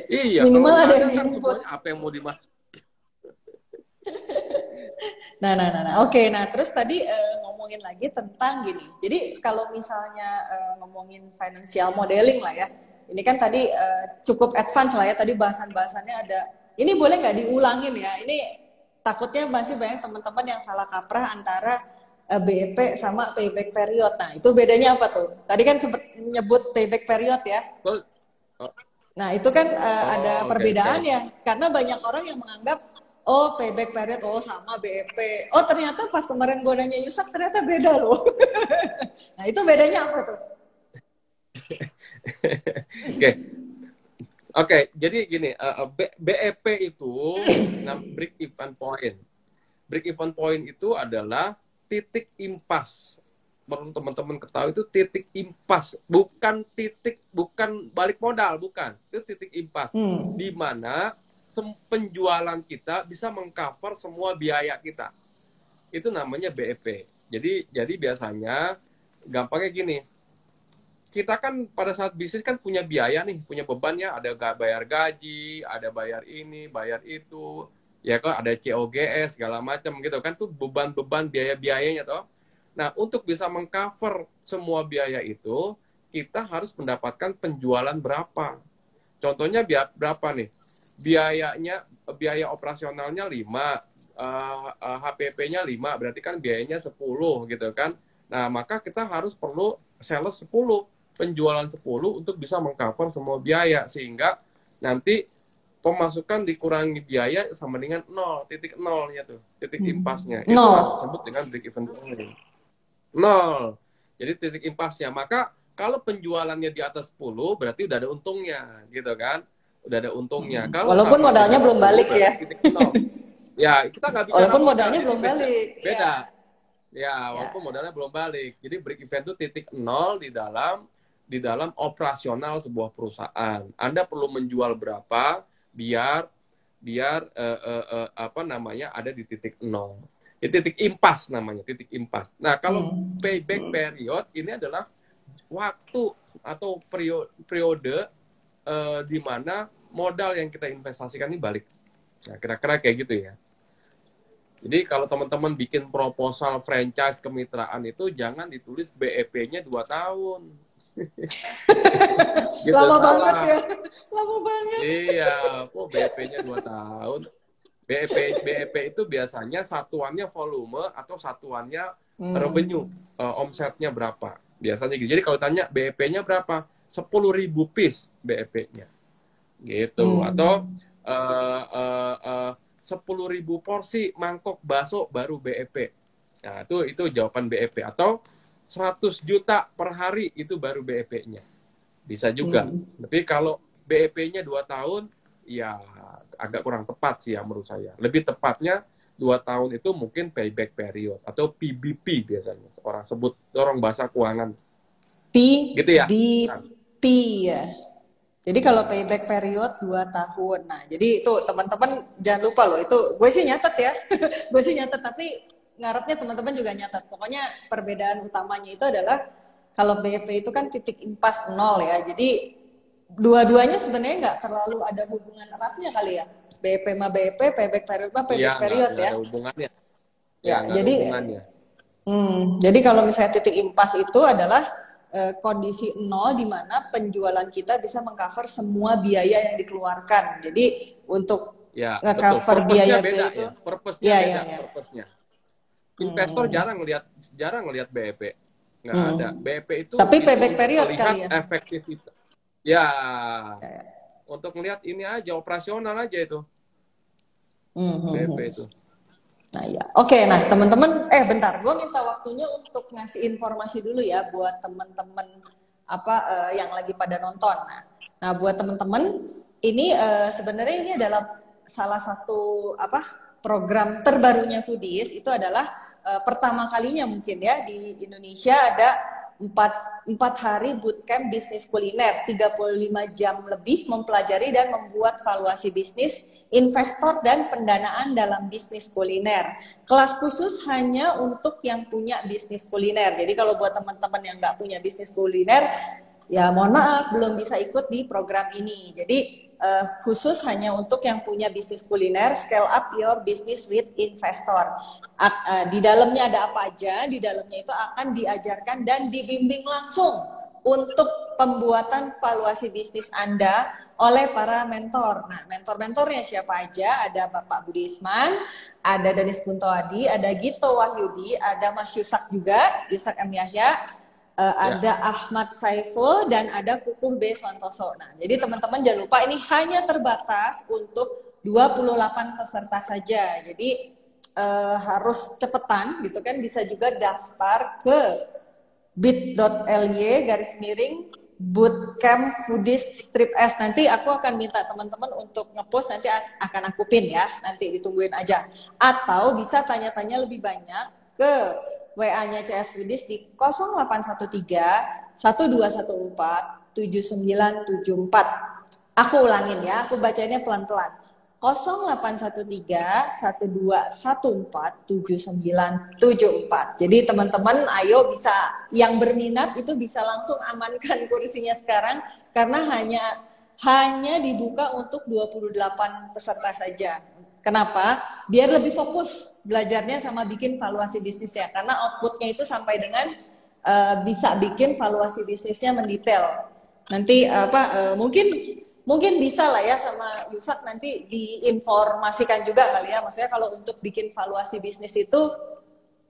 Iya, minimal ada yang kan input. Apa yang mau dimasuk? Nah, oke. Nah, terus tadi ngomongin lagi tentang gini. Jadi kalau misalnya ngomongin financial modeling lah ya, ini kan tadi cukup advance lah ya. Tadi bahasan-bahasannya ada. Ini boleh nggak diulangin ya? Ini takutnya masih banyak teman-teman yang salah kaprah antara BEP sama payback period. Nah, itu bedanya apa tuh? Tadi kan sempat menyebut payback period ya. Nah, itu kan ada perbedaan ya. Karena banyak orang yang menganggap oh payback period, oh sama BEP. Oh ternyata pas kemarin gue nanya Yusak ternyata beda loh. Nah itu bedanya apa tuh? Oke, jadi gini, BEP itu break even point. Break even point itu adalah titik impas. Perlu teman-teman ketahui itu titik impas, bukan balik modal, bukan. Itu titik impas. Di mana penjualan kita bisa mengcover semua biaya kita. Itu namanya BEP. Jadi biasanya gampangnya gini. Kita kan pada saat bisnis kan punya biaya nih, punya beban ya, ada bayar gaji, ada bayar ini, bayar itu, ya kan ada COGS segala macam gitu kan, tuh beban-beban biaya-biayanya toh. Nah, untuk bisa mengcover semua biaya itu, kita harus mendapatkan penjualan berapa. Contohnya berapa nih? Biaya operasionalnya 5, HPP-nya 5, berarti kan biayanya 10 gitu kan. Nah, maka kita harus perlu sales 10, penjualan 10 untuk bisa mengcover semua biaya. Sehingga nanti pemasukan dikurangi biaya sama dengan 0, titik 0-nya tuh, titik impasnya. Itu disebut dengan break even point. 0. Jadi titik impasnya. Maka kalau penjualannya di atas 10 berarti udah ada untungnya, gitu kan? Udah ada untungnya. Kalau walaupun modalnya belum balik ya. Ya, kita nggak bicara walaupun modalnya belum balik. Beda. Ya, walaupun modalnya belum balik. Jadi break even itu titik 0 di dalam operasional sebuah perusahaan. Anda perlu menjual berapa biar ada di titik 0. Titik impas namanya, titik impas. Nah, kalau payback period ini adalah waktu atau periode di mana modal yang kita investasikan ini balik. Nah, kira-kira kayak gitu ya. Jadi kalau teman-teman bikin proposal franchise kemitraan itu jangan ditulis BEP-nya 2 tahun. Gitu, lama salah. Banget ya. Lama banget. Iya, kok BEP-nya 2 tahun. BEP itu biasanya satuannya volume atau satuannya revenue, omsetnya berapa. Biasanya gitu. Jadi kalau tanya BEP-nya berapa? 10.000 piece BEP-nya. Gitu. Atau 10.000 porsi mangkok bakso baru BEP. Nah, itu jawaban BEP. Atau 100 juta per hari itu baru BEP-nya. bisa juga. Tapi kalau BEP-nya 2 tahun, ya agak kurang tepat sih ya menurut saya. Lebih tepatnya 2 tahun itu mungkin payback period atau PBP biasanya orang sebut, dorong bahasa keuangan. Gitu ya. PBP ya. Jadi kalau payback period 2 tahun. Nah, jadi itu teman-teman jangan lupa loh, itu gue sih nyatet ya. Gue sih nyatet, tapi ngarepnya teman-teman juga nyatet. Pokoknya perbedaan utamanya itu adalah kalau BEP itu kan titik impas 0 ya. Jadi dua-duanya sebenarnya nggak terlalu ada hubungan eratnya kali ya. BEP mah BEP, payback period mah payback period ya. Nggak ada hubungannya. Ya, jadi jadi kalau misalnya titik impas itu adalah kondisi 0 di mana penjualan kita bisa mengcover semua biaya yang dikeluarkan. Jadi untuk nge-cover biaya beda, itu purpose-nya beda. Purpose-nya. Investor jarang ngelihat BEP. Nggak ada. BEP itu tapi payback period kali ya. Efektivitas. Ya. Untuk melihat ini aja, operasional aja itu. BEP itu. Nah ya, oke. Nah teman-teman, bentar, gue minta waktunya untuk ngasih informasi dulu ya buat teman-teman yang lagi pada nonton. Nah buat teman-teman, ini sebenarnya ini adalah salah satu program terbarunya Foodies. Itu adalah pertama kalinya mungkin ya di Indonesia ada 4 hari bootcamp bisnis kuliner, 35 jam lebih mempelajari dan membuat valuasi bisnis, investor dan pendanaan dalam bisnis kuliner. Kelas khusus hanya untuk yang punya bisnis kuliner. Jadi kalau buat teman-teman yang nggak punya bisnis kuliner, ya mohon maaf belum bisa ikut di program ini. Jadi khusus hanya untuk yang punya bisnis kuliner, scale up your business with investor. Di dalamnya ada apa aja? Di dalamnya itu akan diajarkan dan dibimbing langsung untuk pembuatan valuasi bisnis Anda oleh para mentor. Nah, mentor-mentornya siapa aja? Ada Bapak Budi Isman, ada Danis Kuntoadi, ada Gito Wahyudi, ada Mas Yusak juga, Yusak M. Yahya, ada Ahmad Saiful, dan ada Kukuh B. Santoso. Nah, jadi teman-teman jangan lupa ini hanya terbatas untuk 28 peserta saja. Jadi harus cepetan gitu kan, bisa juga daftar ke bit.ly/bootcamp Foodies strip S. Nanti aku akan minta teman-teman untuk ngepost, nanti akan aku pin ya, nanti ditungguin aja. Atau bisa tanya-tanya lebih banyak ke WA-nya CS Foodies di 0813 1214 7974. Aku ulangin ya, aku bacanya pelan-pelan. 0813 1214 7974. Jadi teman-teman ayo bisa, yang berminat itu bisa langsung amankan kursinya sekarang karena hanya dibuka untuk 28 peserta saja. Kenapa? Biar lebih fokus belajarnya sama bikin valuasi bisnisnya, karena outputnya itu sampai dengan bisa bikin valuasi bisnisnya mendetail. Nanti mungkin bisa lah ya sama Yusak nanti diinformasikan juga kali ya, maksudnya kalau untuk bikin valuasi bisnis itu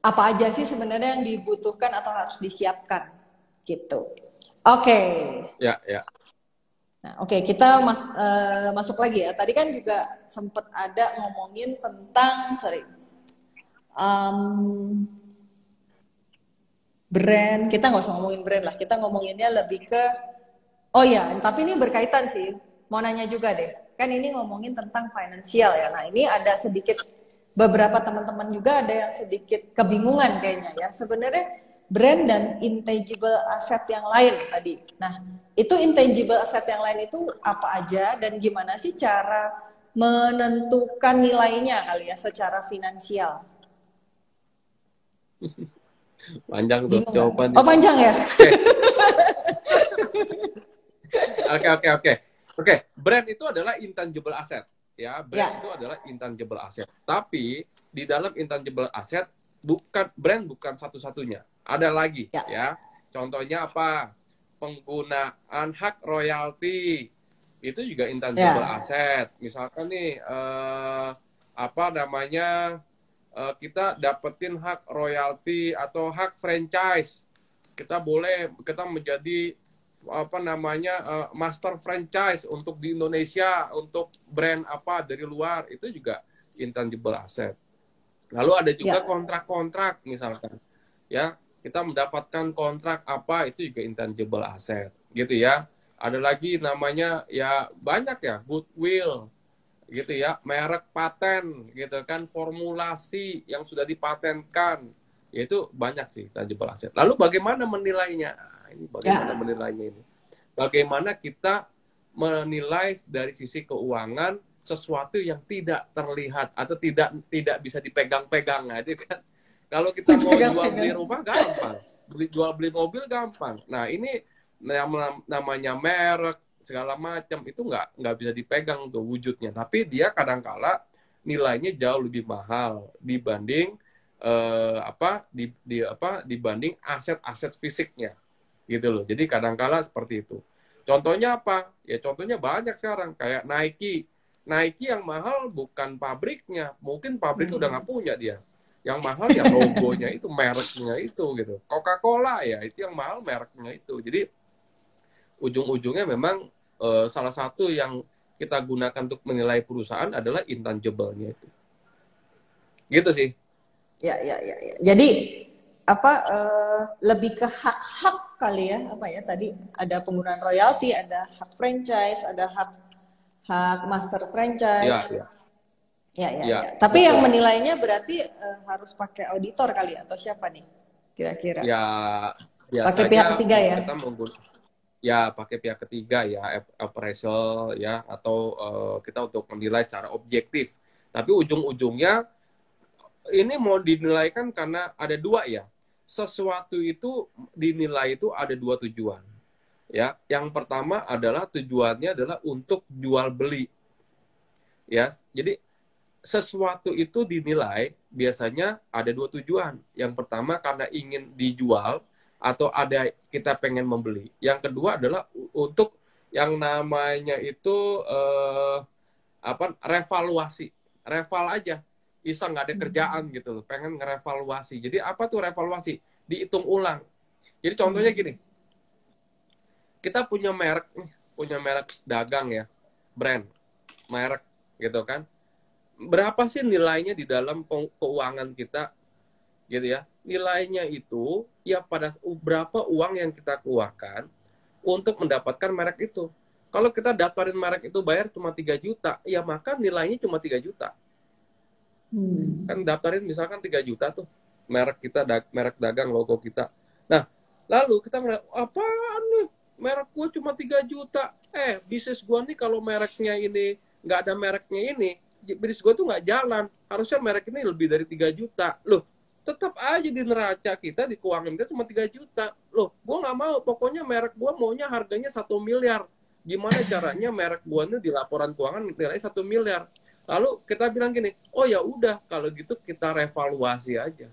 apa aja sih sebenarnya yang dibutuhkan atau harus disiapkan gitu. Oke. Ya. Nah, kita masuk lagi ya. Tadi kan juga sempat ada ngomongin tentang brand. Kita nggak usah ngomongin brand lah. Kita ngomonginnya lebih ke tapi ini berkaitan sih. Mau nanya juga deh. Kan ini ngomongin tentang finansial ya. Nah, ini ada sedikit beberapa teman-teman juga ada yang sedikit kebingungan kayaknya ya. Sebenarnya brand dan intangible asset yang lain tadi. Nah, itu intangible asset yang lain itu apa aja dan gimana sih cara menentukan nilainya kali ya secara finansial? Panjang tuh jawabannya. Oh, panjang ya? Oke. Brand itu adalah intangible asset. Ya, brand itu adalah intangible asset. Tapi di dalam intangible asset brand bukan satu-satunya. Ada lagi ya. Contohnya apa? Penggunaan hak royalti. Itu juga intangible asset. Misalkan nih kita dapetin hak royalti atau hak franchise. Kita menjadi master franchise untuk di Indonesia untuk brand dari luar, itu juga intangible asset. Lalu ada juga kontrak-kontrak misalkan. Ya, kita mendapatkan kontrak itu juga intangible asset gitu ya. Ada lagi namanya ya banyak ya, goodwill gitu ya, merek paten gitu kan, formulasi yang sudah dipatenkan, yaitu banyak sih tangible asset. Lalu bagaimana menilainya? Nah, ini bagaimana menilainya ini? Bagaimana kita menilai dari sisi keuangan sesuatu yang tidak terlihat atau tidak bisa dipegang-pegang. Nah, itu kan kalau kita mau jual beli rumah gampang, jual beli mobil gampang. Nah, ini namanya merek segala macam itu nggak bisa dipegang tuh wujudnya. Tapi dia kadangkala nilainya jauh lebih mahal dibanding dibanding aset-aset fisiknya gitu loh. Jadi kadangkala seperti itu. Contohnya apa? Ya contohnya banyak sekarang kayak Nike. Nike yang mahal bukan pabriknya, mungkin pabriknya udah nggak punya dia. Yang mahal ya logonya itu, mereknya itu gitu. Coca-Cola ya itu yang mahal mereknya itu. Jadi ujung-ujungnya memang salah satu yang kita gunakan untuk menilai perusahaan adalah intangible-nya itu. Gitu sih. Ya. Jadi lebih ke hak-hak kali ya, tadi ada penggunaan royalti, ada hak franchise, ada hak master franchise. Ya. Tapi betul. Yang menilainya berarti harus pakai auditor kali atau siapa nih kira-kira? Ya, pakai pihak ketiga ya. Kita pakai pihak ketiga ya, appraisal ya, atau kita untuk menilai secara objektif. Tapi ujung-ujungnya ini mau dinilaikan karena ada dua ya. Sesuatu itu dinilai itu ada dua tujuan. Ya, yang pertama adalah tujuannya adalah untuk jual beli. Ya, jadi sesuatu itu dinilai biasanya ada dua tujuan. Yang pertama karena ingin dijual atau ada kita pengen membeli. Yang kedua adalah untuk yang namanya itu revaluasi. Reval aja. Iseng nggak ada kerjaan gitu loh, pengen ngerevaluasi. Jadi apa tuh revaluasi? Dihitung ulang. Jadi contohnya gini. Kita punya merek dagang ya, brand, merek gitu kan. Berapa sih nilainya di dalam keuangan kita gitu ya? Nilainya itu ya pada berapa uang yang kita keluarkan untuk mendapatkan merek itu. Kalau kita daftarin merek itu bayar cuma 3 juta, ya maka nilainya cuma 3 juta. Kan daftarin misalkan 3 juta tuh merek kita, merek dagang logo kita. Nah, lalu kita ngeliat, apaan nih? Merek gue cuma 3 juta. Bisnis gue nih kalau mereknya ini nggak ada mereknya ini, bisnis gue tuh nggak jalan. Harusnya merek ini lebih dari 3 juta. Loh, tetap aja di neraca kita, di keuangan kita cuma 3 juta. Loh, gue nggak mau. Pokoknya merek gue maunya harganya 1 miliar. Gimana caranya merek gue nih di laporan keuangan nilainya 1 miliar. Lalu kita bilang gini, oh ya udah kalau gitu kita revaluasi aja.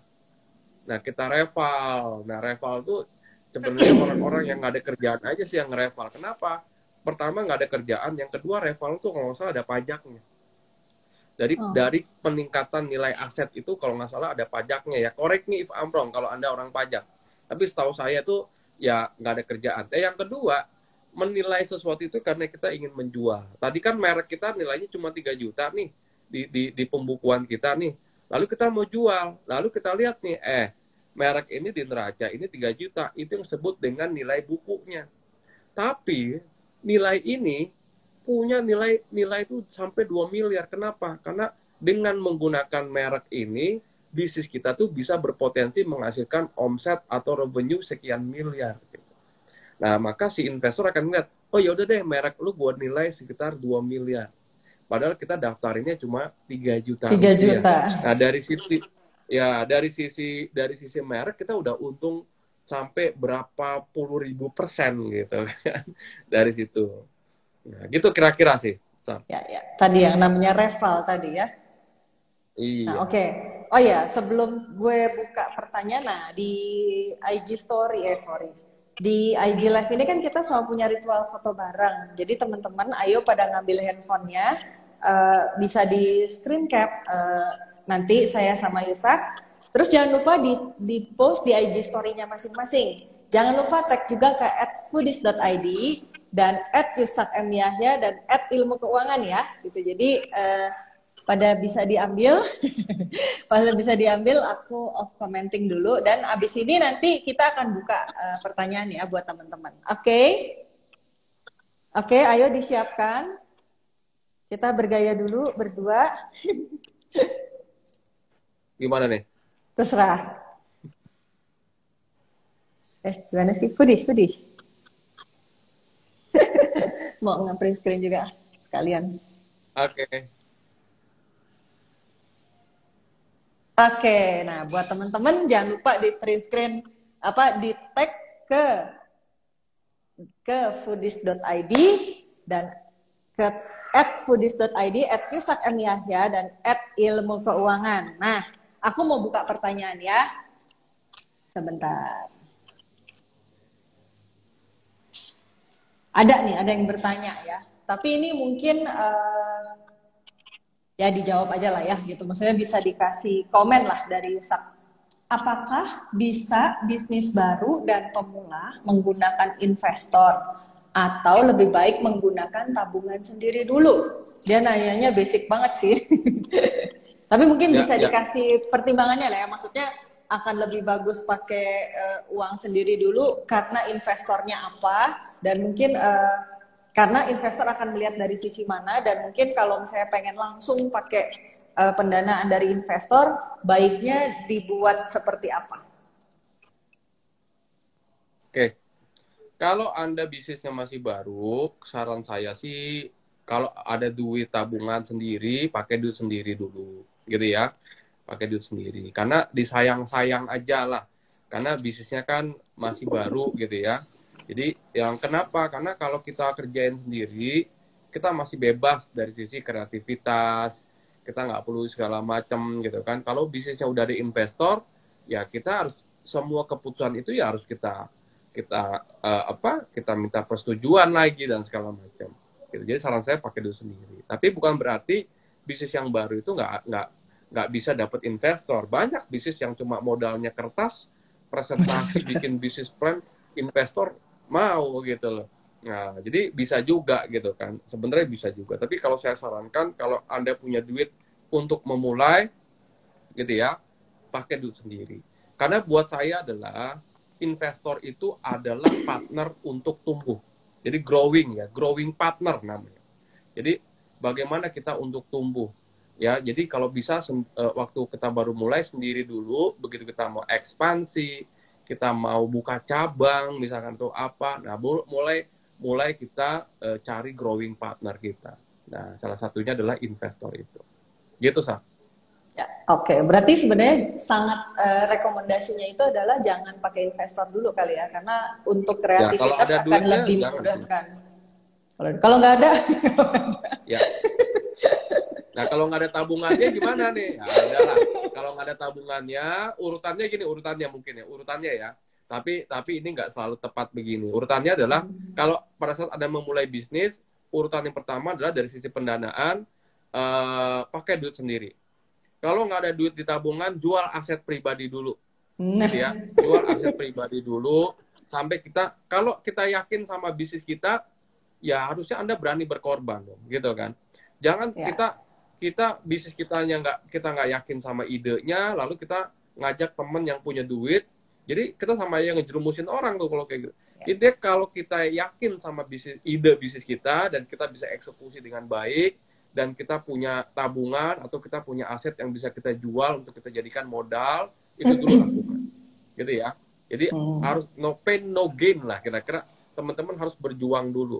Nah, kita reval. Nah, reval tuh sebenarnya orang-orang yang nggak ada kerjaan aja sih yang ngereval. Kenapa? Pertama nggak ada kerjaan, yang kedua reval tuh kalau nggak salah ada pajaknya. Dari peningkatan nilai aset itu kalau nggak salah ada pajaknya ya. Correct me if I'm wrong kalau Anda orang pajak. Tapi setahu saya tuh ya nggak ada kerjaan. Yang kedua, menilai sesuatu itu karena kita ingin menjual. Tadi kan merek kita nilainya cuma 3 juta nih di pembukuan kita nih. Lalu kita mau jual. Lalu kita lihat nih, merek ini di neraca ini 3 juta. Itu yang disebut dengan nilai bukunya. Tapi nilai ini punya nilai itu sampai 2 miliar. Kenapa? Karena dengan menggunakan merek ini, bisnis kita tuh bisa berpotensi menghasilkan omset atau revenue sekian miliar. Nah, maka si investor akan melihat, oh ya udah deh merek lu gua nilai sekitar 2 miliar. Padahal kita daftarinnya cuma 3 juta. 3 juta. Nah, dari sisi merek kita udah untung sampai berapa puluh ribu persen gitu kan dari situ. Nah, gitu kira-kira sih. Ya. Tadi yang namanya reval tadi ya. Iya. Nah, oke. Oh ya, sebelum gue buka pertanyaan, nah di IG story, di IG Live ini kan kita selalu punya ritual foto bareng. Jadi teman-teman, ayo pada ngambil handphonenya, bisa di screen cap nanti saya sama Yusak. Terus jangan lupa di post di IG story-nya masing-masing. Jangan lupa tag juga ke @foodies.id dan @yusak_m_yahya dan @ilmu_keuangan ya. Gitu. Jadi pada bisa diambil, aku off commenting dulu dan abis ini nanti kita akan buka pertanyaan ya buat teman-teman. Oke? Oke, ayo disiapkan. Kita bergaya dulu berdua. Gimana nih? Terserah. Gimana sih? Foodies. Mau nge-print screen juga sekalian. Oke. Oke, nah buat teman-teman jangan lupa di print screen di tag ke foodies.id dan ke @foodies.id, @yusak_m_yahya dan @ilmu_keuangan. Nah, aku mau buka pertanyaan ya. Sebentar. Ada yang bertanya ya. Tapi ini mungkin ya dijawab aja lah ya gitu. Maksudnya bisa dikasih komen lah dari Yusak. Apakah bisa bisnis baru dan pemula menggunakan investor atau lebih baik menggunakan tabungan sendiri dulu? Dia nanyanya basic banget sih. Tapi mungkin bisa dikasih pertimbangannya lah ya. Maksudnya akan lebih bagus pakai uang sendiri dulu karena investornya apa, dan mungkin karena investor akan melihat dari sisi mana, dan mungkin kalau misalnya pengen langsung pakai pendanaan dari investor, baiknya dibuat seperti apa? Oke, kalau Anda bisnisnya masih baru, saran saya sih kalau ada duit tabungan sendiri, pakai duit sendiri dulu, gitu ya. Pakai duit sendiri. Karena disayang-sayang aja lah. Karena bisnisnya kan masih baru gitu ya. Jadi yang kenapa? Karena kalau kita kerjain sendiri, kita masih bebas dari sisi kreativitas, kita nggak perlu segala macam gitu kan. Kalau bisnisnya udah ada investor, ya kita harus semua keputusan itu ya harus kita kita minta persetujuan lagi dan segala macam. Gitu. Jadi saran saya pakai dulu sendiri. Tapi bukan berarti bisnis yang baru itu nggak bisa dapat investor. Banyak bisnis yang cuma modalnya kertas, presentasi, bikin bisnis plan, investor mau gitu loh. Nah, jadi bisa juga gitu kan. Sebenarnya bisa juga. Tapi kalau saya sarankan, kalau Anda punya duit untuk memulai, gitu ya, pakai duit sendiri. Karena buat saya adalah investor itu adalah partner untuk tumbuh. Jadi growing partner namanya. Jadi bagaimana kita untuk tumbuh. Ya, jadi kalau bisa waktu kita baru mulai sendiri dulu, begitu kita mau ekspansi, kita mau buka cabang, misalkan tuh apa, nah mulai kita cari growing partner kita. Nah, salah satunya adalah investor itu. Gitu, Sa. Ya, oke. Berarti sebenarnya sangat rekomendasinya itu adalah jangan pakai investor dulu kali ya, karena untuk kreativitas ya, akan lebih memudahkan. Kalau nggak ada, ya. Nah, kalau nggak ada tabungannya gimana nih? Ya, adalah. Kalau nggak ada tabungannya, urutannya mungkin ya, urutannya ya. Tapi ini nggak selalu tepat begini. Urutannya adalah kalau pada saat Anda memulai bisnis, urutan yang pertama adalah dari sisi pendanaan, pakai duit sendiri. Kalau nggak ada duit di tabungan, jual aset pribadi dulu. Gitu ya. Jual aset pribadi dulu sampai kalau kita yakin sama bisnis kita, ya harusnya Anda berani berkorban dong, gitu kan. Jangan kita bisnis kita nggak yakin sama idenya, lalu kita ngajak temen yang punya duit, jadi kita sama yang ngejerumusin orang tuh kalau kayak gitu. Jadi kalau kita yakin sama ide bisnis kita dan kita bisa eksekusi dengan baik dan kita punya tabungan atau kita punya aset yang bisa kita jual untuk kita jadikan modal, itu dulu lakukan, gitu ya. Jadi harus no pain no gain lah, kira-kira teman-teman harus berjuang dulu,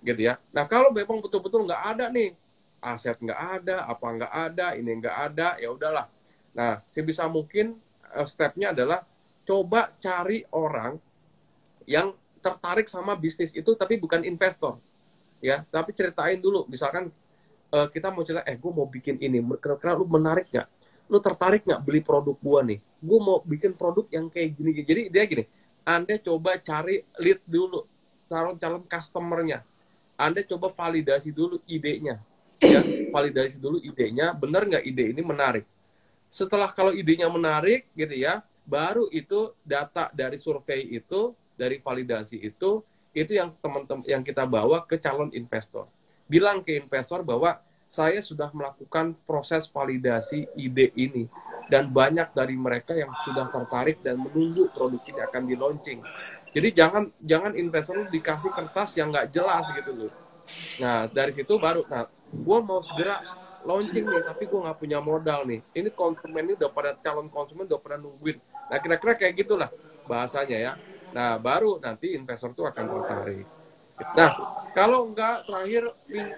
gitu ya. Nah kalau memang betul-betul nggak ada nih, aset nggak ada, apa nggak ada, ini nggak ada, ya udahlah. Nah, sebisa mungkin stepnya adalah coba cari orang yang tertarik sama bisnis itu, tapi bukan investor, ya. Tapi ceritain dulu, misalkan kita mau cerita, gue mau bikin ini, kira-kira lu menarik nggak? Lu tertarik nggak beli produk gua nih? Gue mau bikin produk yang kayak gini. Jadi dia gini, Anda coba cari lead dulu, calon customernya. Anda coba validasi dulu idenya. Ya, validasi dulu idenya, benar nggak ide ini menarik. Setelah kalau idenya menarik gitu ya, baru itu data dari survei itu, dari validasi itu yang teman-teman yang kita bawa ke calon investor. Bilang ke investor bahwa saya sudah melakukan proses validasi ide ini dan banyak dari mereka yang sudah tertarik dan menunggu produk ini akan di launching. Jadi jangan investor lu dikasih kertas yang nggak jelas gitu loh. Nah dari situ baru, nah gue mau segera launching nih, tapi gue nggak punya modal nih. Ini konsumen ini udah pada, calon konsumen udah pada nungguin. Nah kira-kira kayak gitulah bahasanya ya. Nah baru nanti investor tuh akan tertarik. Nah kalau nggak, terakhir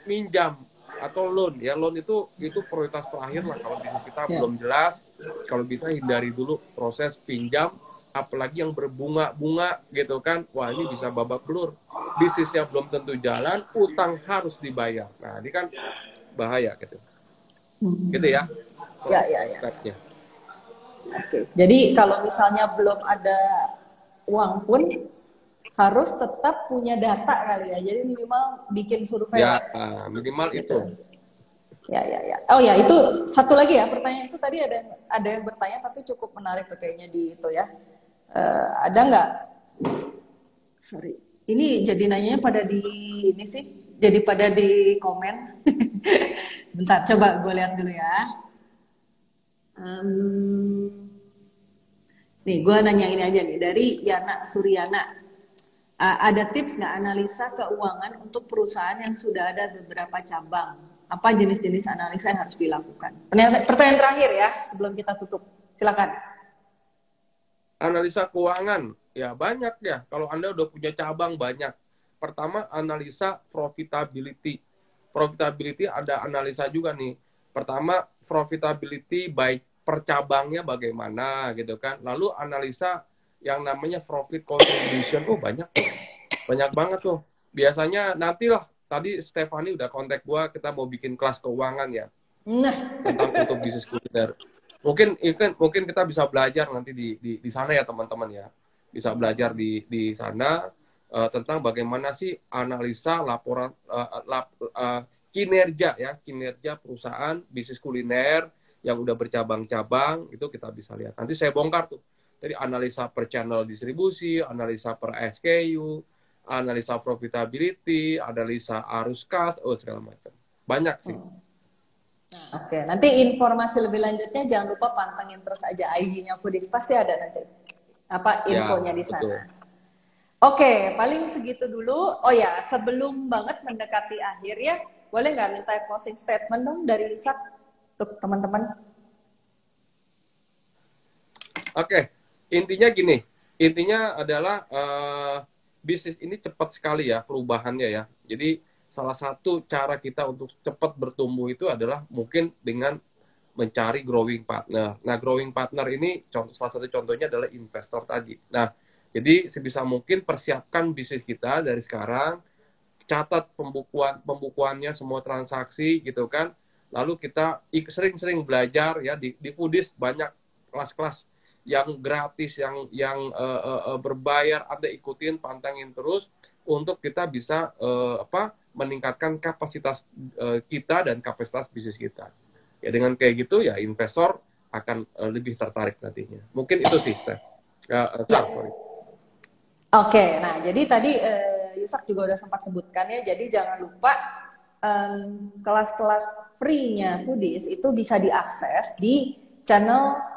minjam atau loan ya, loan itu prioritas terakhir lah kalau bisnis kita belum jelas. Kalau bisa hindari dulu proses pinjam, apalagi yang berbunga-bunga gitu kan. Wah ini bisa babak belur, bisnisnya belum tentu jalan, utang harus dibayar. Nah ini kan bahaya gitu. Gitu ya. Ya. Oke. Jadi kalau misalnya belum ada uang pun harus tetap punya data kali ya. Jadi minimal bikin survei. Ya, minimal gitu. Itu. Ya. Oh ya, itu satu lagi ya pertanyaan itu tadi ada yang bertanya tapi cukup menarik tuh kayaknya di itu ya. Ada nggak? Sorry. Ini jadi nanyanya pada di ini sih. Jadi pada di komen. Bentar, coba gue lihat dulu ya. Nih, gue nanya ini aja nih dari Yana Suryana. Ada tips nggak analisa keuangan untuk perusahaan yang sudah ada beberapa cabang? Apa jenis-jenis analisa yang harus dilakukan? Pertanyaan terakhir ya, sebelum kita tutup. Silakan. Analisa keuangan, ya banyak ya. Kalau Anda udah punya cabang banyak. Pertama, analisa profitability. Profitability ada analisa juga nih. Pertama, profitability baik per cabangnya bagaimana gitu kan. Lalu analisa yang namanya profit contribution, banyak banget tuh. Biasanya nantilah, tadi Stefani udah kontak gua, kita mau bikin kelas keuangan ya, tentang untuk bisnis kuliner. Mungkin kita bisa belajar nanti di sana ya teman-teman ya, bisa belajar di sana tentang bagaimana sih analisa laporan kinerja perusahaan bisnis kuliner yang udah bercabang-cabang. Itu kita bisa lihat. Nanti saya bongkar tuh. Jadi analisa per channel distribusi, analisa per SKU, analisa profitability, analisa arus kas, segala macam. Banyak sih. Oke, nanti informasi lebih lanjutnya jangan lupa pantengin terus aja IG-nya Foodies, pasti ada nanti infonya di sana. Betul. Oke, paling segitu dulu. Oh ya, sebelum banget mendekati akhir ya, boleh nggak minta closing statement dong dari Isak untuk teman-teman? Oke. Intinya gini, adalah bisnis ini cepat sekali ya perubahannya ya. Jadi salah satu cara kita untuk cepat bertumbuh itu adalah mungkin dengan mencari growing partner. Nah, growing partner ini salah satu contohnya adalah investor tadi. Nah, jadi sebisa mungkin persiapkan bisnis kita dari sekarang, catat pembukuannya semua transaksi gitu kan. Lalu kita sering-sering belajar ya di Foodies, banyak kelas-kelas yang gratis, yang berbayar, Anda ikutin, pantengin terus untuk kita bisa meningkatkan kapasitas kita dan kapasitas bisnis kita. Ya dengan kayak gitu ya investor akan lebih tertarik nantinya. Mungkin itu sih, Steph. Oke, nah jadi tadi Yusak juga udah sempat sebutkan ya, jadi jangan lupa kelas-kelas free-nya Foodies itu bisa diakses di channel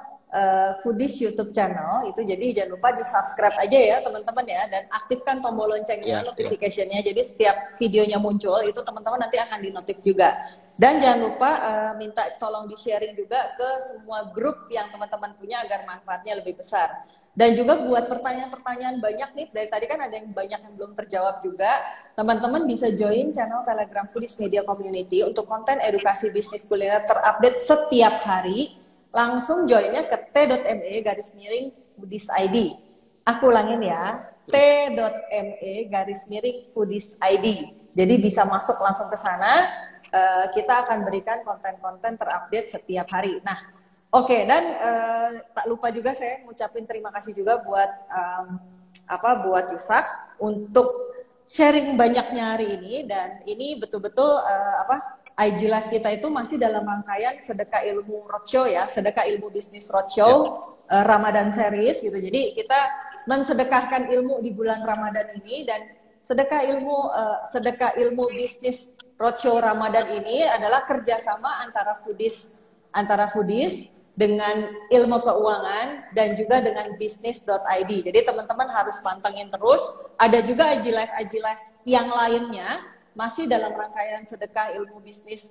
Foodies YouTube channel itu. Jadi jangan lupa di subscribe aja ya teman-teman ya, dan aktifkan tombol loncengnya, notification-nya. Jadi setiap videonya muncul itu teman-teman nanti akan dinotif juga. Dan jangan lupa minta tolong di sharing juga ke semua grup yang teman-teman punya agar manfaatnya lebih besar. Dan juga buat pertanyaan-pertanyaan banyak nih, dari tadi kan ada yang banyak yang belum terjawab juga, teman-teman bisa join channel Telegram Foodies Media Community untuk konten edukasi bisnis kuliner terupdate setiap hari. Langsung joinnya ke t.me/foodies_id. Aku ulangin ya, t.me/foodies_id. Jadi bisa masuk langsung ke sana. Kita akan berikan konten-konten terupdate setiap hari. Nah, oke, dan tak lupa juga saya ngucapin terima kasih juga buat buat Yusak untuk sharing banyaknya hari ini. Dan ini betul-betul IG Live kita itu masih dalam rangkaian Sedekah Ilmu Roadshow ya, Sedekah Ilmu Bisnis Roadshow Ramadan series gitu. Jadi kita mensedekahkan ilmu di bulan Ramadan ini, dan Sedekah Ilmu Bisnis Roadshow Ramadan ini adalah kerjasama antara Foodies dengan ilmu keuangan, dan juga dengan bisnis.id. Jadi teman-teman harus pantengin terus. Ada juga IG Live yang lainnya, masih dalam rangkaian sedekah ilmu bisnis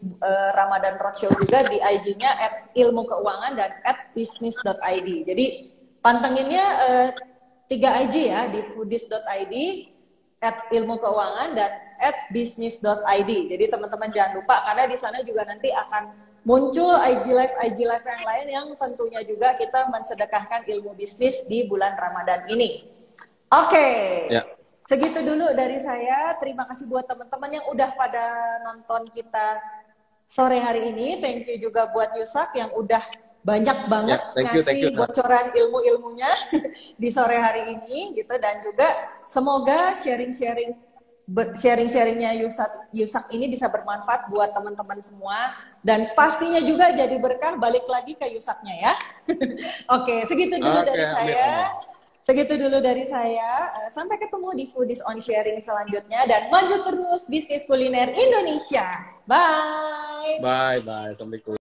Ramadan Roadshow juga di IG-nya @ilmukeuangan dan @bisnis.id. Jadi pantenginnya 3 IG ya, di foodies.id, @ilmukeuangan, dan @bisnis.id. Jadi teman-teman jangan lupa, karena di sana juga nanti akan muncul IG Live yang lain yang tentunya juga kita mensedekahkan ilmu bisnis di bulan Ramadan ini. Oke. Ya. Segitu dulu dari saya. Terima kasih buat teman-teman yang udah pada nonton kita sore hari ini. Thank you juga buat Yusak yang udah banyak banget ngasih bocoran ilmu-ilmunya di sore hari ini gitu, dan juga semoga sharing-sharingnya Yusak ini bisa bermanfaat buat teman-teman semua, dan pastinya juga jadi berkah balik lagi ke Yusaknya ya. Oke, segitu dulu dari saya. Segitu dulu dari saya. Sampai ketemu di Foodies on Sharing selanjutnya, dan maju terus bisnis kuliner Indonesia. Bye. Bye. Assalamualaikum.